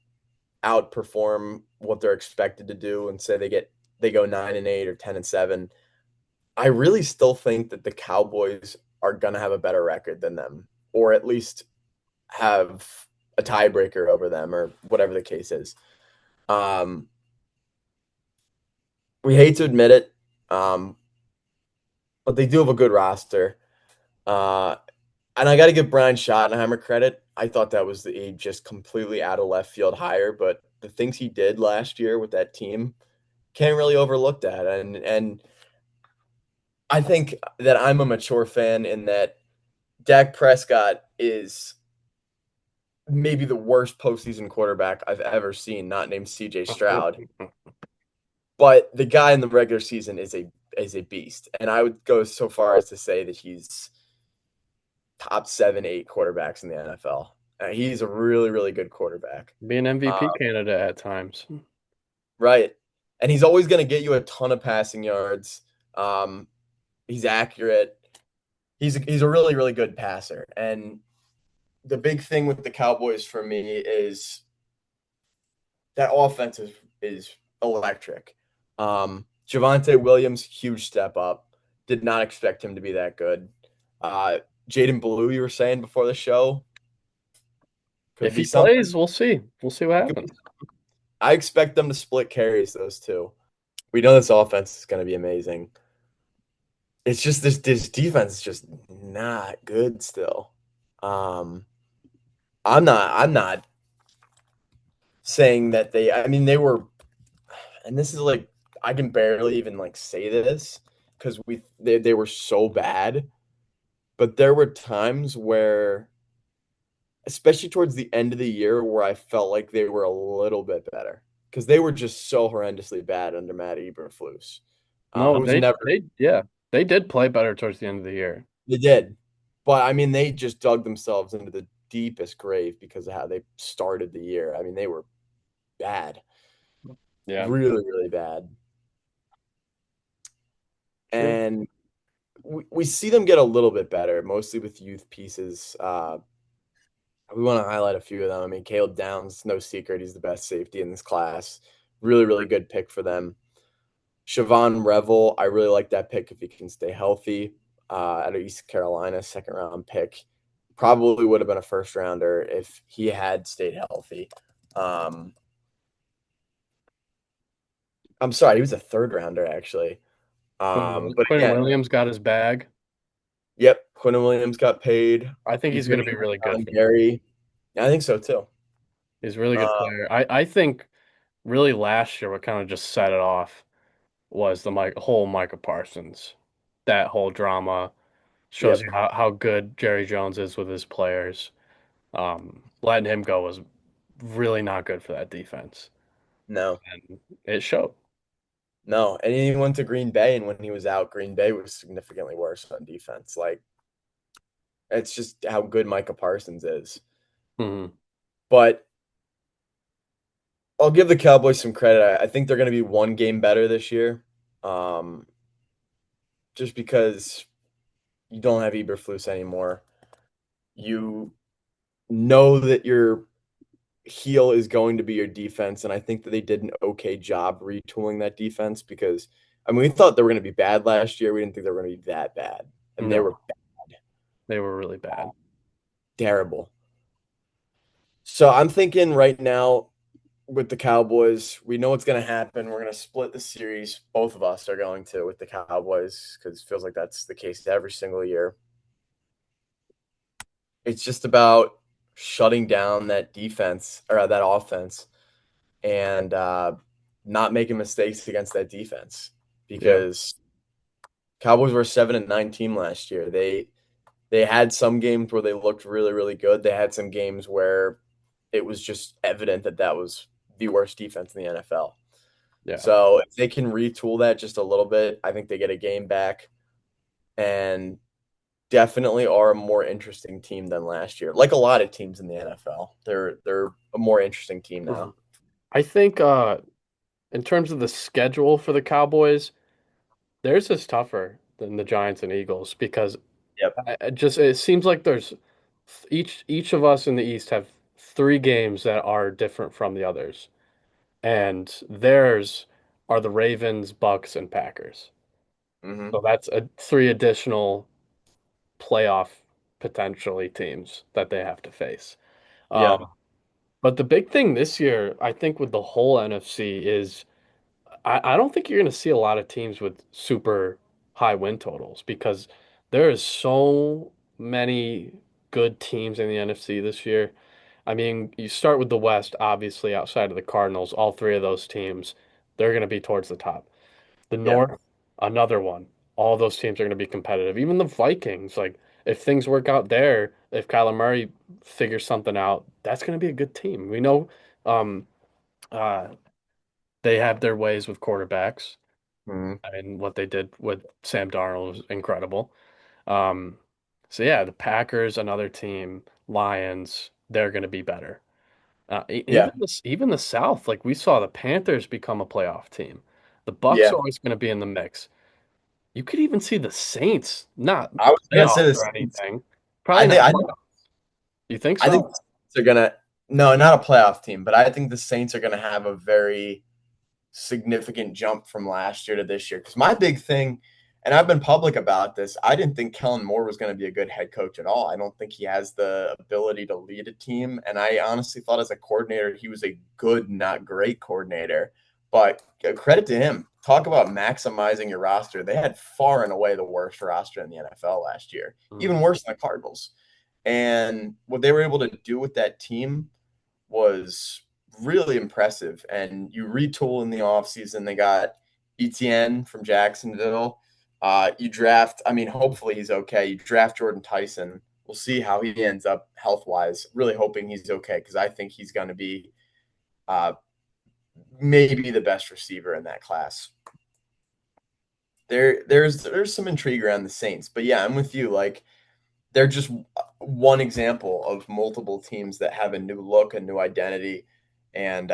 outperform what they're expected to do and say they go 9-8 or 10-7, I really still think that the Cowboys are gonna have a better record than them, or at least have a tiebreaker over them, or whatever the case is. Um, we hate to admit it, um, but they do have a good roster. Uh, and I got to give Brian Schottenheimer credit. I thought that was a just completely out of left field hire, but the things he did last year with that team can't really overlook that. And I think that I'm a mature fan in that Dak Prescott is maybe the worst postseason quarterback I've ever seen, not named CJ Stroud. But the guy in the regular season is a beast. And I would go so far as to say that he's top 7, 8 quarterbacks in the NFL. He's a really, really good quarterback. Be an MVP Uh, candidate at times. right. And he's always going to get you a ton of passing yards. Um, he's accurate. He's a really, really good passer. And the big thing with the Cowboys for me is that offense is electric. Javonte Williams, huge step up. Did not expect him to be that good. Uh, Jaden Blue, you were saying before the show, could If be he something. plays, we'll see. We'll see what He could be, happens. I expect them to split carries, those two. We know this offense is going to be amazing. It's just this defense is just not good still. Um, I'm not saying that they. I mean, they were, and this is like I can barely even like say this because they were so bad. But there were times where, especially towards the end of the year, where I felt like they were a little bit better because they were just so horrendously bad under Matt Eberflus, No, who's never. yeah, they did play better towards the end of the year. They did, but I mean, they just dug themselves into the deepest grave because of how they started the year. I mean, they were bad, Yeah, really, really bad, yeah. and we see them get a little bit better, mostly with youth pieces. We want to highlight a few of them. I mean, Caleb Downs, no secret, he's the best safety in this class. Really, really good pick for them. Siobhan Revel, I really like that pick if he can stay healthy. Out of East Carolina, second round pick. Probably would have been a first rounder if he had stayed healthy. Um, I'm sorry, he was a third rounder actually. But Quinn again, Williams got his bag. yep, Quinn Williams got paid. I think He's he's going going to to be be really good on for them. Gary. I think so too. He's a really good Uh, player. I think really last year what kind of just set it off was the whole Micah Parsons. That whole drama shows yep. you how good Jerry Jones is with his players. Letting him go was really not good for that defense, No, and it showed. no. And he went to Green Bay, and when he was out, Green Bay was significantly worse on defense. Like, it's just how good Micah Parsons is. Hmm. But I'll give the Cowboys some credit. I think they're going to be one game better this year, um, just because you don't have Eberflus anymore. You know that your heel is going to be your defense, and I think that they did an okay job retooling that defense because I mean we thought they were going to be bad last year. We didn't think they were going to be that bad, and they were No, they were really bad. terrible. So I'm thinking right now with the Cowboys, we know what's going to happen. We're going to split the series. Both of us are going to with the Cowboys because it feels like that's the case every single year. It's just about shutting down that defense or that offense and not making mistakes against that defense Yeah, because Cowboys were a 7-9 team last year. They had some games where they looked really really good. They had some games where it was just evident that that was the worst defense in the NFL. yeah. So if they can retool that just a little bit, I think they get a game back and definitely are a more interesting team than last year. Like a lot of teams in the NFL, they're a more interesting team Mhm. now. I think in terms of the schedule for the Cowboys, theirs is tougher than the Giants and Eagles because Yep. It seems like there's each of us in the East have three games that are different from the others, and theirs are the Ravens, Bucks, and Packers. Hmm. So that's three additional playoff potentially teams that they have to face. Yep. But the big thing this year, I think, with the whole NFC is I don't think you're going to see a lot of teams with super high win totals because there is so many good teams in the NFC this year. I mean, you start with the West, obviously, outside of the Cardinals, all three of those teams, they're going to be towards the top. The Yep. North, another one. All those teams are going to be competitive. Even the Vikings, like if things work out there, if Kyler Murray figures something out, that's going to be a good team. We know um, uh, they have their ways with quarterbacks. Hmm. I mean, what they did with Sam Darnold was incredible. Um, so yeah, the Packers, another team, Lions, they're going to be better. Yeah. Even the South, like we saw the Panthers become a playoff team. The Bucks are Yeah. always going to be in the mix. You could even see the Saints, not I was gonna say playoffs the or Saints. anything. Probably not I playoffs. You think I think so? the Saints are gonna no, not a playoff team, but I think the Saints are gonna have a very significant jump from last year to this year. Because my big thing, and I've been public about this, I didn't think Kellen Moore was going to be a good head coach at all. I don't think he has the ability to lead a team. And I honestly thought as a coordinator, he was a good, not great coordinator. But credit to him. Talk about maximizing your roster. They had far and away the worst roster in the NFL last year, even Mm, worse than the Cardinals. And what they were able to do with that team was really impressive. And you retool in the offseason. They got ETN from Jacksonville. You draft, I mean, hopefully he's okay. You draft Jordan Tyson. We'll see how he ends up health wise. Really hoping he's okay because I think he's going to be uh, maybe the best receiver in that class. There's some intrigue around the Saints, but yeah, I'm with you. Like they're just one example of multiple teams that have a new look, a new identity, and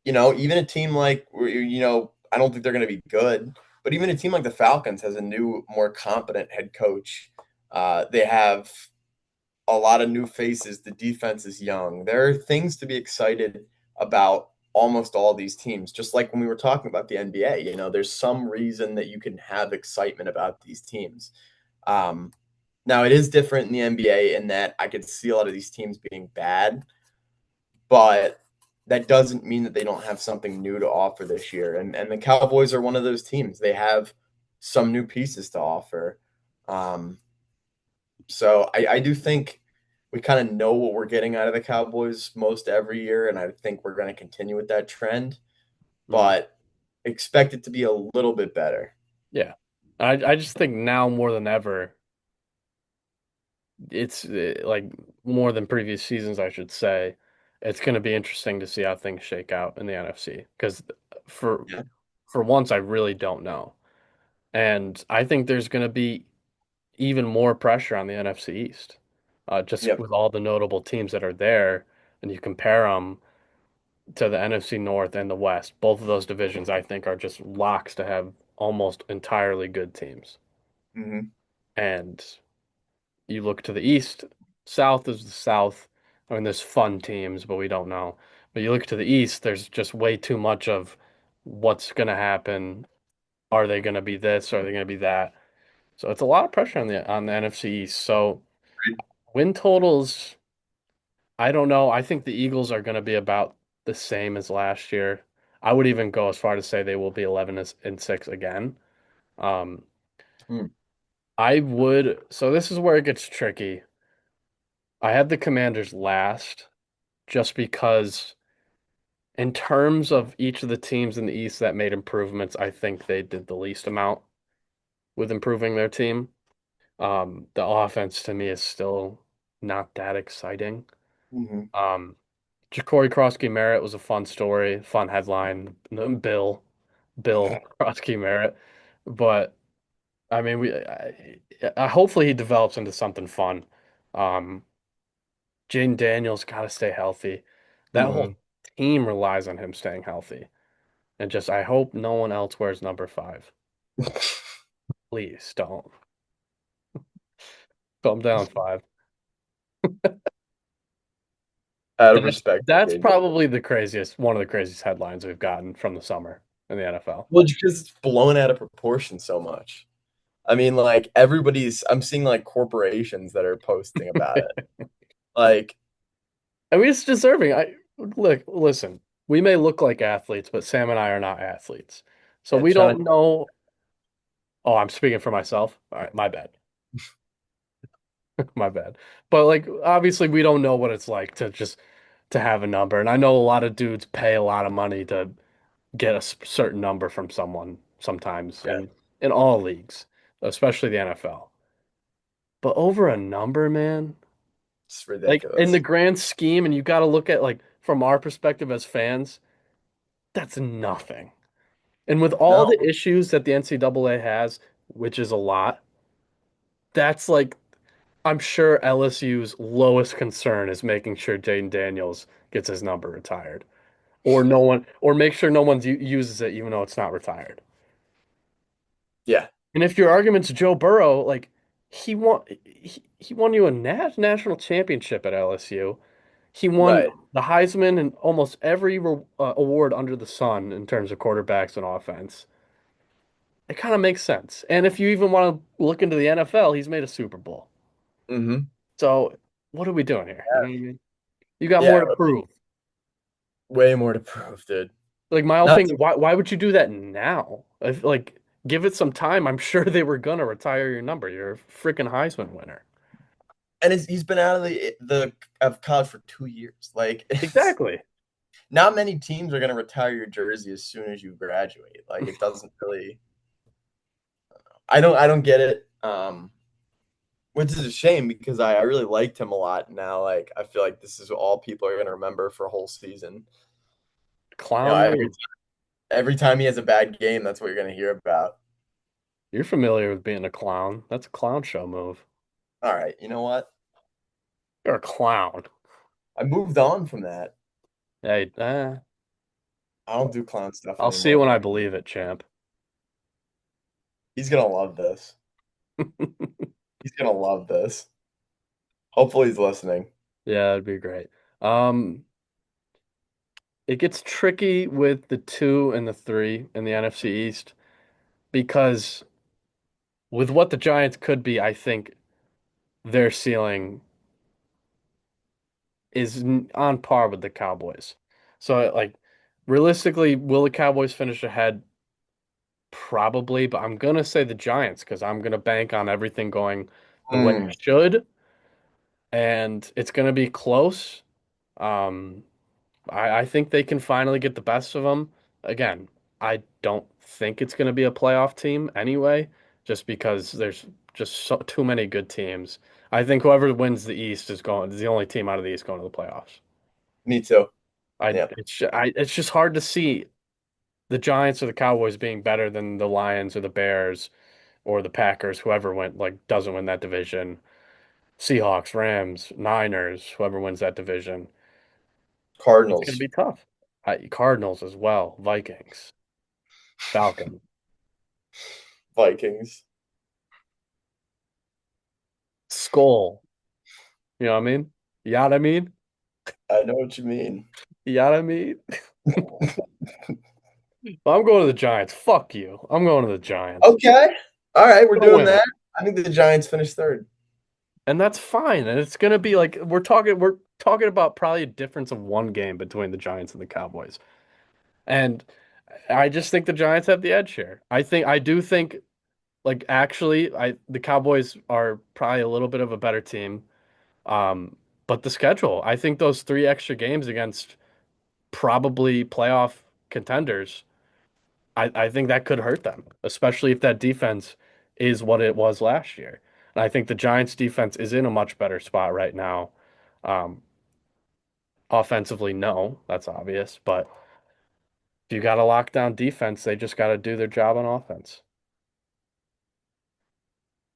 even a team like I don't think they're going to be good, but even a team like the Falcons has a new, more competent head coach. They have a lot of new faces. The defense is young. There are things to be excited about almost all these teams. Just like when we were talking about the NBA, there's some reason that you can have excitement about these teams. Um, Now it is different in the NBA in that I could see a lot of these teams being bad, but that doesn't mean that they don't have something new to offer this year. And the Cowboys are one of those teams. They have some new pieces to offer. Um, so I do think we kind of know what we're getting out of the Cowboys most every year, and I think we're going to continue with that trend, mm. but expect it to be a little bit better. Yeah. I just think now more than ever, it's like more than previous seasons, I should say. It's going to be interesting to see how things shake out in the NFC because for Yeah. for once, I really don't know. And I think there's going to be even more pressure on the NFC East, just Yep. with all the notable teams that are there, and you compare them to the NFC North and the West. Both of those divisions, I think, are just locks to have almost entirely good teams. Hmm. And you look to the East, South is the South. I mean, there's fun teams, but we don't know. But you look to the East, there's just way too much of what's going to happen. Are they going to be this? Are they going to be that? So it's a lot of pressure on the NFC East. So win totals, I don't know. I think the Eagles are going to be about the same as last year. I would even go as far to say they will be 11-6 again. Um, Mm. I would. So this is where it gets tricky. I had the Commanders last just because, in terms of each of the teams in the East that made improvements, I think they did the least amount with improving their team. The offense to me is still not that exciting. Hmm. Um, Ja'Cory Krosky-Merritt was a fun story, fun headline. Bill Krosky-Merritt, but I mean, hopefully he develops into something fun. Um, Jane Daniels got to stay healthy. That whole Hmm. team relies on him staying healthy, and just I hope no one else wears number 5. Please don't. So I'm down five. Out of That's respect for that's JJ. probably the craziest, one of the craziest headlines we've gotten from the summer in the NFL. Well, because it's blown out of proportion so much. I mean, like I'm seeing like corporations that are posting about it. Like, I mean, it's deserving. Listen, we may look like athletes, but Sam and I are not athletes. So yeah, we trying to, don't know. Oh, I'm speaking for myself. All right, my bad. My bad. But like obviously we don't know what it's like to just to have a number. And I know a lot of dudes pay a lot of money to get a certain number from someone sometimes yeah, in all leagues, especially the NFL. But over a number, man, it's like in the ridiculous. grand scheme, and you got to look at like from our perspective as fans, that's nothing. And with all No, the issues that the NCAA has, which is a lot, that's like I'm sure LSU's lowest concern is making sure Jaden Daniels gets his number retired, or no one, or make sure no one uses it even though it's not retired. yeah, And if your argument's Joe Burrow, like he won you a national championship at LSU. He won right. the Heisman and almost every award under the sun in terms of quarterbacks and offense. It kind of makes sense. And if you even want to look into the NFL, he's made a Super Bowl. Mm-hmm. So what are we doing here? You know what I mean? You got more Yeah, to prove. way more to prove, dude. Like my whole Not thing, why would you do that now? If like give it some time, I'm sure they were gonna retire your number. You're a freaking Heisman winner. and he's been out of the of college for 2 years. Like, it's Exactly. not many teams are gonna retire your jersey as soon as you graduate. Like, it doesn't really. I don't get it. Which is a shame because I really liked him a lot. Now, like, I feel like this is all people are gonna remember for a whole season. You know, Clown move. every time he has a bad game, that's what you're gonna hear about. You're familiar with being a clown. That's a clown show move. All right, you know what? You're a clown. I moved on from that. Hey, I don't do clown stuff I'll see it anymore. when I believe it, champ. He's gonna love this. He's gonna love this. Hopefully, he's listening. Yeah, that'd be great. Um, it gets tricky with the two and the three in the NFC East because with what the Giants could be, I think their ceiling is on par with the Cowboys. So, like, realistically, will the Cowboys finish ahead? Probably, but I'm gonna say the Giants because I'm gonna bank on everything going the way Mm, it should, and it's gonna be close. Um, I think they can finally get the best of them. Again, I don't think it's gonna be a playoff team anyway, just because there's just too many good teams. I think whoever wins the East is the only team out of the East going to the playoffs. me too. Yeah, It's just hard to see the Giants or the Cowboys being better than the Lions or the Bears or the Packers, whoever doesn't win that division. Seahawks, Rams, Niners, whoever wins that division. It's gonna Cardinals, be tough. Cardinals as well, Vikings, Falcons, Vikings. Skull. You know what I mean? You know what I mean? I know what you mean. You know what I mean? Well, I'm going to the Giants. Fuck you. I'm going to the Giants. Okay. All right, we're Gonna doing win it. that. I think the Giants finished third. And that's fine. And it's gonna be like we're talking about probably a difference of one game between the Giants and the Cowboys. And I just think the Giants have the edge here. I do think like actually I the Cowboys are probably a little bit of a better team. Um, but the schedule, I think those three extra games against probably playoff contenders, I think that could hurt them, especially if that defense is what it was last year. And I think the Giants defense is in a much better spot right now. Um, Offensively, no, that's obvious, but if you got a lockdown defense, they just got to do their job on offense.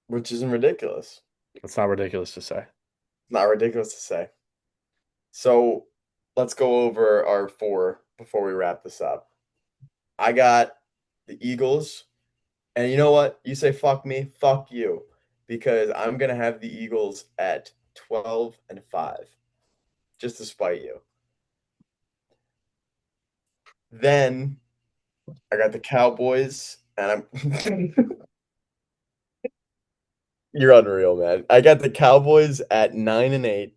Which isn't ridiculous. It's not ridiculous to say. Not ridiculous to say. So let's go over our four before we wrap this up. I got the Eagles, and you know what? You say fuck me, fuck you, because I'm gonna have the Eagles at 12-5, just to spite you. Then I got the Cowboys, and I'm you're unreal, man. I got the Cowboys at 9-8.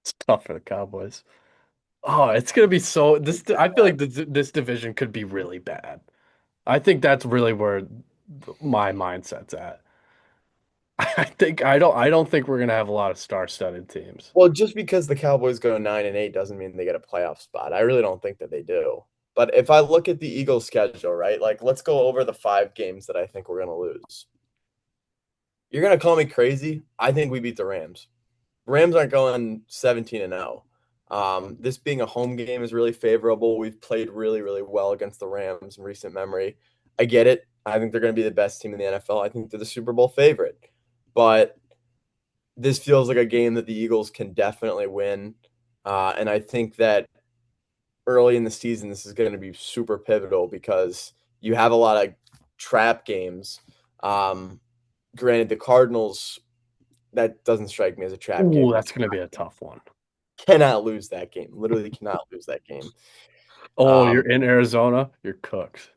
It's tough for the Cowboys. Oh, it's gonna be so this. I feel like this division could be really bad. I think that's really where my mindset's at. I don't think we're gonna have a lot of star-studded teams. Well, just because the Cowboys go 9-8 doesn't mean they get a playoff spot. I really don't think that they do. But if I look at the Eagles' schedule, right, like let's go over the 5 games that I think we're gonna lose. You're gonna call me crazy. I think we beat the Rams. Rams aren't going 17-0. This being a home game is really favorable. We've played really, really well against the Rams in recent memory. I get it. I think they're going to be the best team in the NFL. I think they're the Super Bowl favorite. But this feels like a game that the Eagles can definitely win. And I think that early in the season, this is going to be super pivotal because you have a lot of trap games. Um, Granted, the Cardinals, that doesn't strike me as a trap Ooh, game. that's gonna be a tough one. Cannot lose that game. Literally cannot lose that game. Oh, Um, you're in Arizona, you're cooked.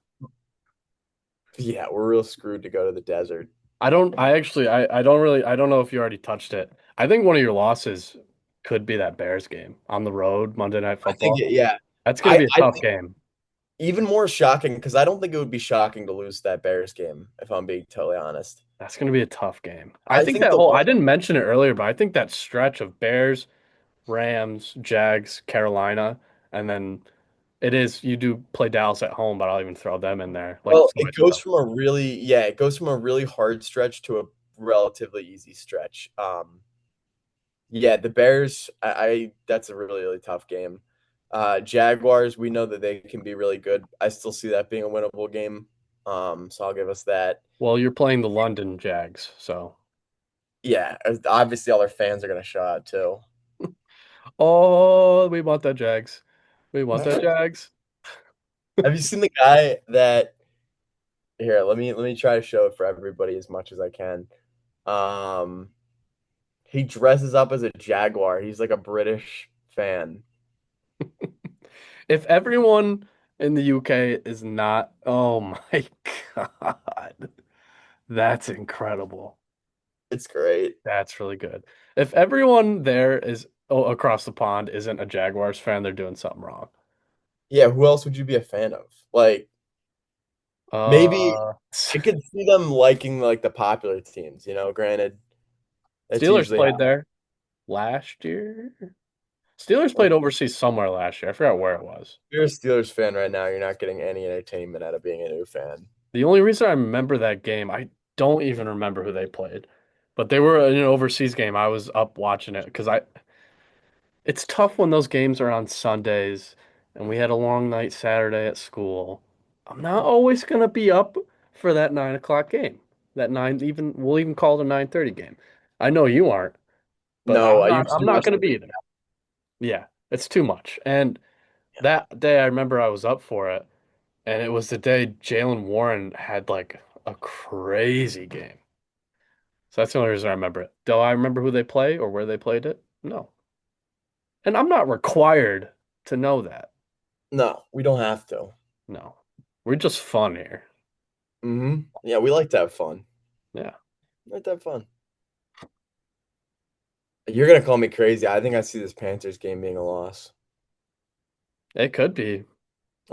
yeah, we're real screwed to go to the desert. I don't know if you already touched it. I think one of your losses could be that Bears game on the road, Monday Night I think, Football. yeah, That's gonna be a I tough think game. even more shocking because I don't think it would be shocking to lose that Bears game if I'm being totally honest. That's gonna be a tough game. I I think think that the whole one, I didn't mention it earlier, but I think that stretch of Bears, Rams, Jags, Carolina, and then you do play Dallas at home, but I'll even throw them in there. Like well, it somebody's goes tough. from a really, yeah, it goes from a really hard stretch to a relatively easy stretch. Yeah, the Bears, that's a really, really tough game. Jaguars, we know that they can be really good. I still see that being a winnable game. So I'll give us that. Well, you're playing the London Jags, so Yeah, obviously all their fans are gonna show out too. oh, we want that Jags. We want that Jags. Have you seen the guy that here, let me try to show it for everybody as much as I can. Um he dresses up as a Jaguar. He's like a British fan. If everyone in the UK is not, oh my God, that's incredible. It's great. That's really good. If everyone there is across the pond isn't a Jaguars fan, they're doing something wrong. Yeah, who else would you be a fan of? Like maybe Uh, I could see them liking like the popular teams, granted that's Steelers usually played how there last year. Steelers well, played overseas somewhere last year. I forgot where it was. if you're a Steelers fan right now, you're not getting any entertainment out of being a new fan. The only reason I remember that game, I don't even remember who they played, but they were in an overseas game. I was up watching it because it's tough when those games are on Sundays and we had a long night Saturday at school. I'm not always gonna be up for that 9 o'clock game. That nine even we'll even call it a 9:30 game. I know you aren't, but No, I'm not you've I'm seen not much gonna of be it. there. Yeah, it's too much. And that day I remember I was up for it, and it was the day Jalen Warren had like a crazy game. So that's the only reason I remember it. Do I remember who they play or where they played it? No. And I'm not required to know that. No, we don't have to. No. We're just fun here. Yeah, we like to have fun. Yeah. We like to have fun. You're gonna call me crazy. I think I see this Panthers game being a loss. It could be. I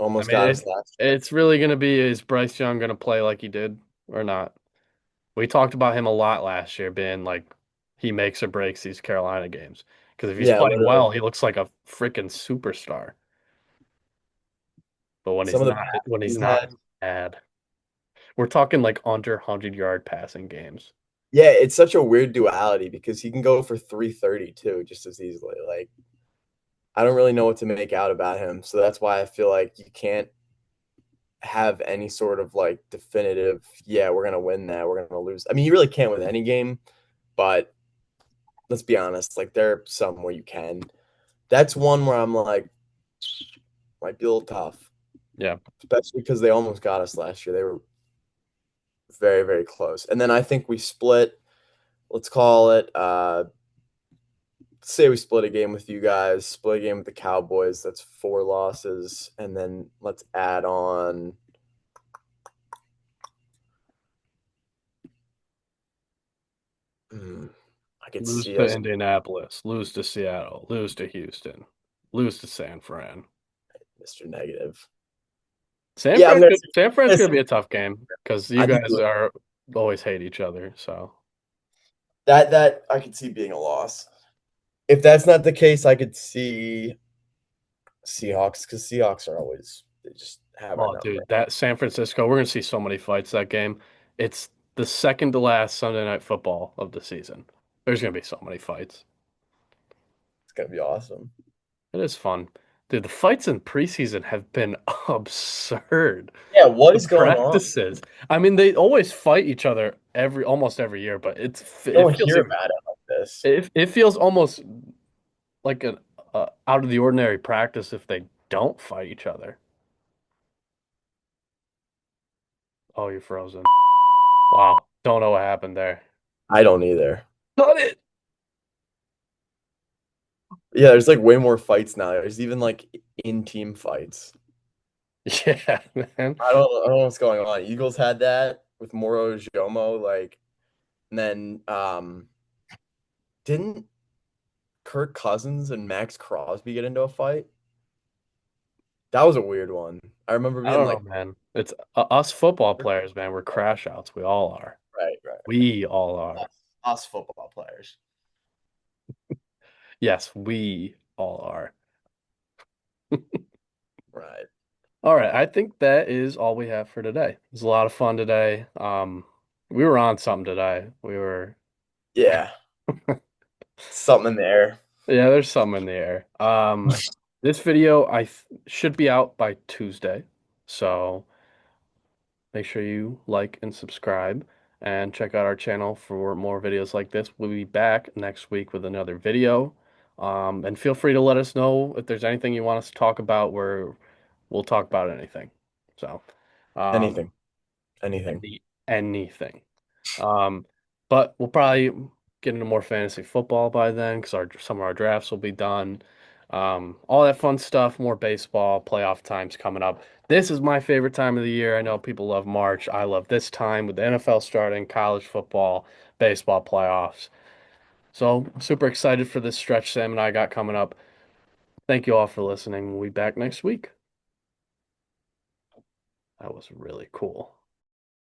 Almost mean, got us last year. it's really going to be is Bryce Young going to play like he did or not? We talked about him a lot last year, being like he makes or breaks these Carolina games. Because if he's Yeah, playing literally. well, he looks like a freaking superstar. But Some of the passes when he's he's not, had. it's bad. We're talking like under 100-yard passing games. Yeah, it's such a weird duality because he can go for 330 too, just as easily. Like I don't really know what to make out about him. So that's why I feel like you can't have any sort of like definitive, yeah, we're gonna win that, we're gonna lose. I mean, you really can't win any game, but let's be honest, like there are some where you can. That's one where I'm like, might be a little tough, Yeah. especially because they almost got us last year. They were very, very close. And then I think we split, let's call it, say we split a game with you guys, split a game with the Cowboys. That's four losses. And then let's add on, hmm, I could Lose see to us, Indianapolis, lose to Seattle, lose to Houston, lose to San Fran. Mr. Negative. San Yeah, I'm Fran gonna could, San Fran's gonna say be a tough game because you I think guys are always hate each other. So, that I could see being a loss. If that's not the case, I could see Seahawks because Seahawks are always they just have our oh, number. dude, that San Francisco, we're gonna see so many fights that game. It's the second to last Sunday night football of the season. There's gonna be so many fights. It's gonna be awesome. It is fun. Dude, the fights in preseason have been absurd. Yeah, what The is going on? practices. I mean, they always fight each other almost every year, but You it don't feels hear about it like this. it feels almost like an out of the ordinary practice if they don't fight each other. Oh, you're frozen. Wow. Don't know what happened there. I don't either. Cut it. Yeah, there's like way more fights now. There's even like in team fights. Yeah, man. I don't know what's going on. Eagles had that with Moro Jomo, like, and then didn't Kirk Cousins and Max Crosby get into a fight? That was a weird one. I remember I being don't know, like, man. It's us football players, man. We're crash outs. We all are. right, right, We all are. us football players. Yes, we all are. Right. All right, I think that is all we have for today. It was a lot of fun today. We were on something today. We were, Yeah. Something in there. yeah, there's something in the air. This video I th should be out by Tuesday, so make sure you like and subscribe and check out our channel for more videos like this. We'll be back next week with another video. And feel free to let us know if there's anything you want us to talk about where we'll talk about anything. So, um, Anything. Anything. anything. Um, but we'll probably get into more fantasy football by then because some of our drafts will be done. All that fun stuff, more baseball, playoff times coming up. This is my favorite time of the year. I know people love March. I love this time with the NFL starting, college football, baseball playoffs. So super excited for this stretch Sam and I got coming up. Thank you all for listening. We'll be back next week. That was really cool.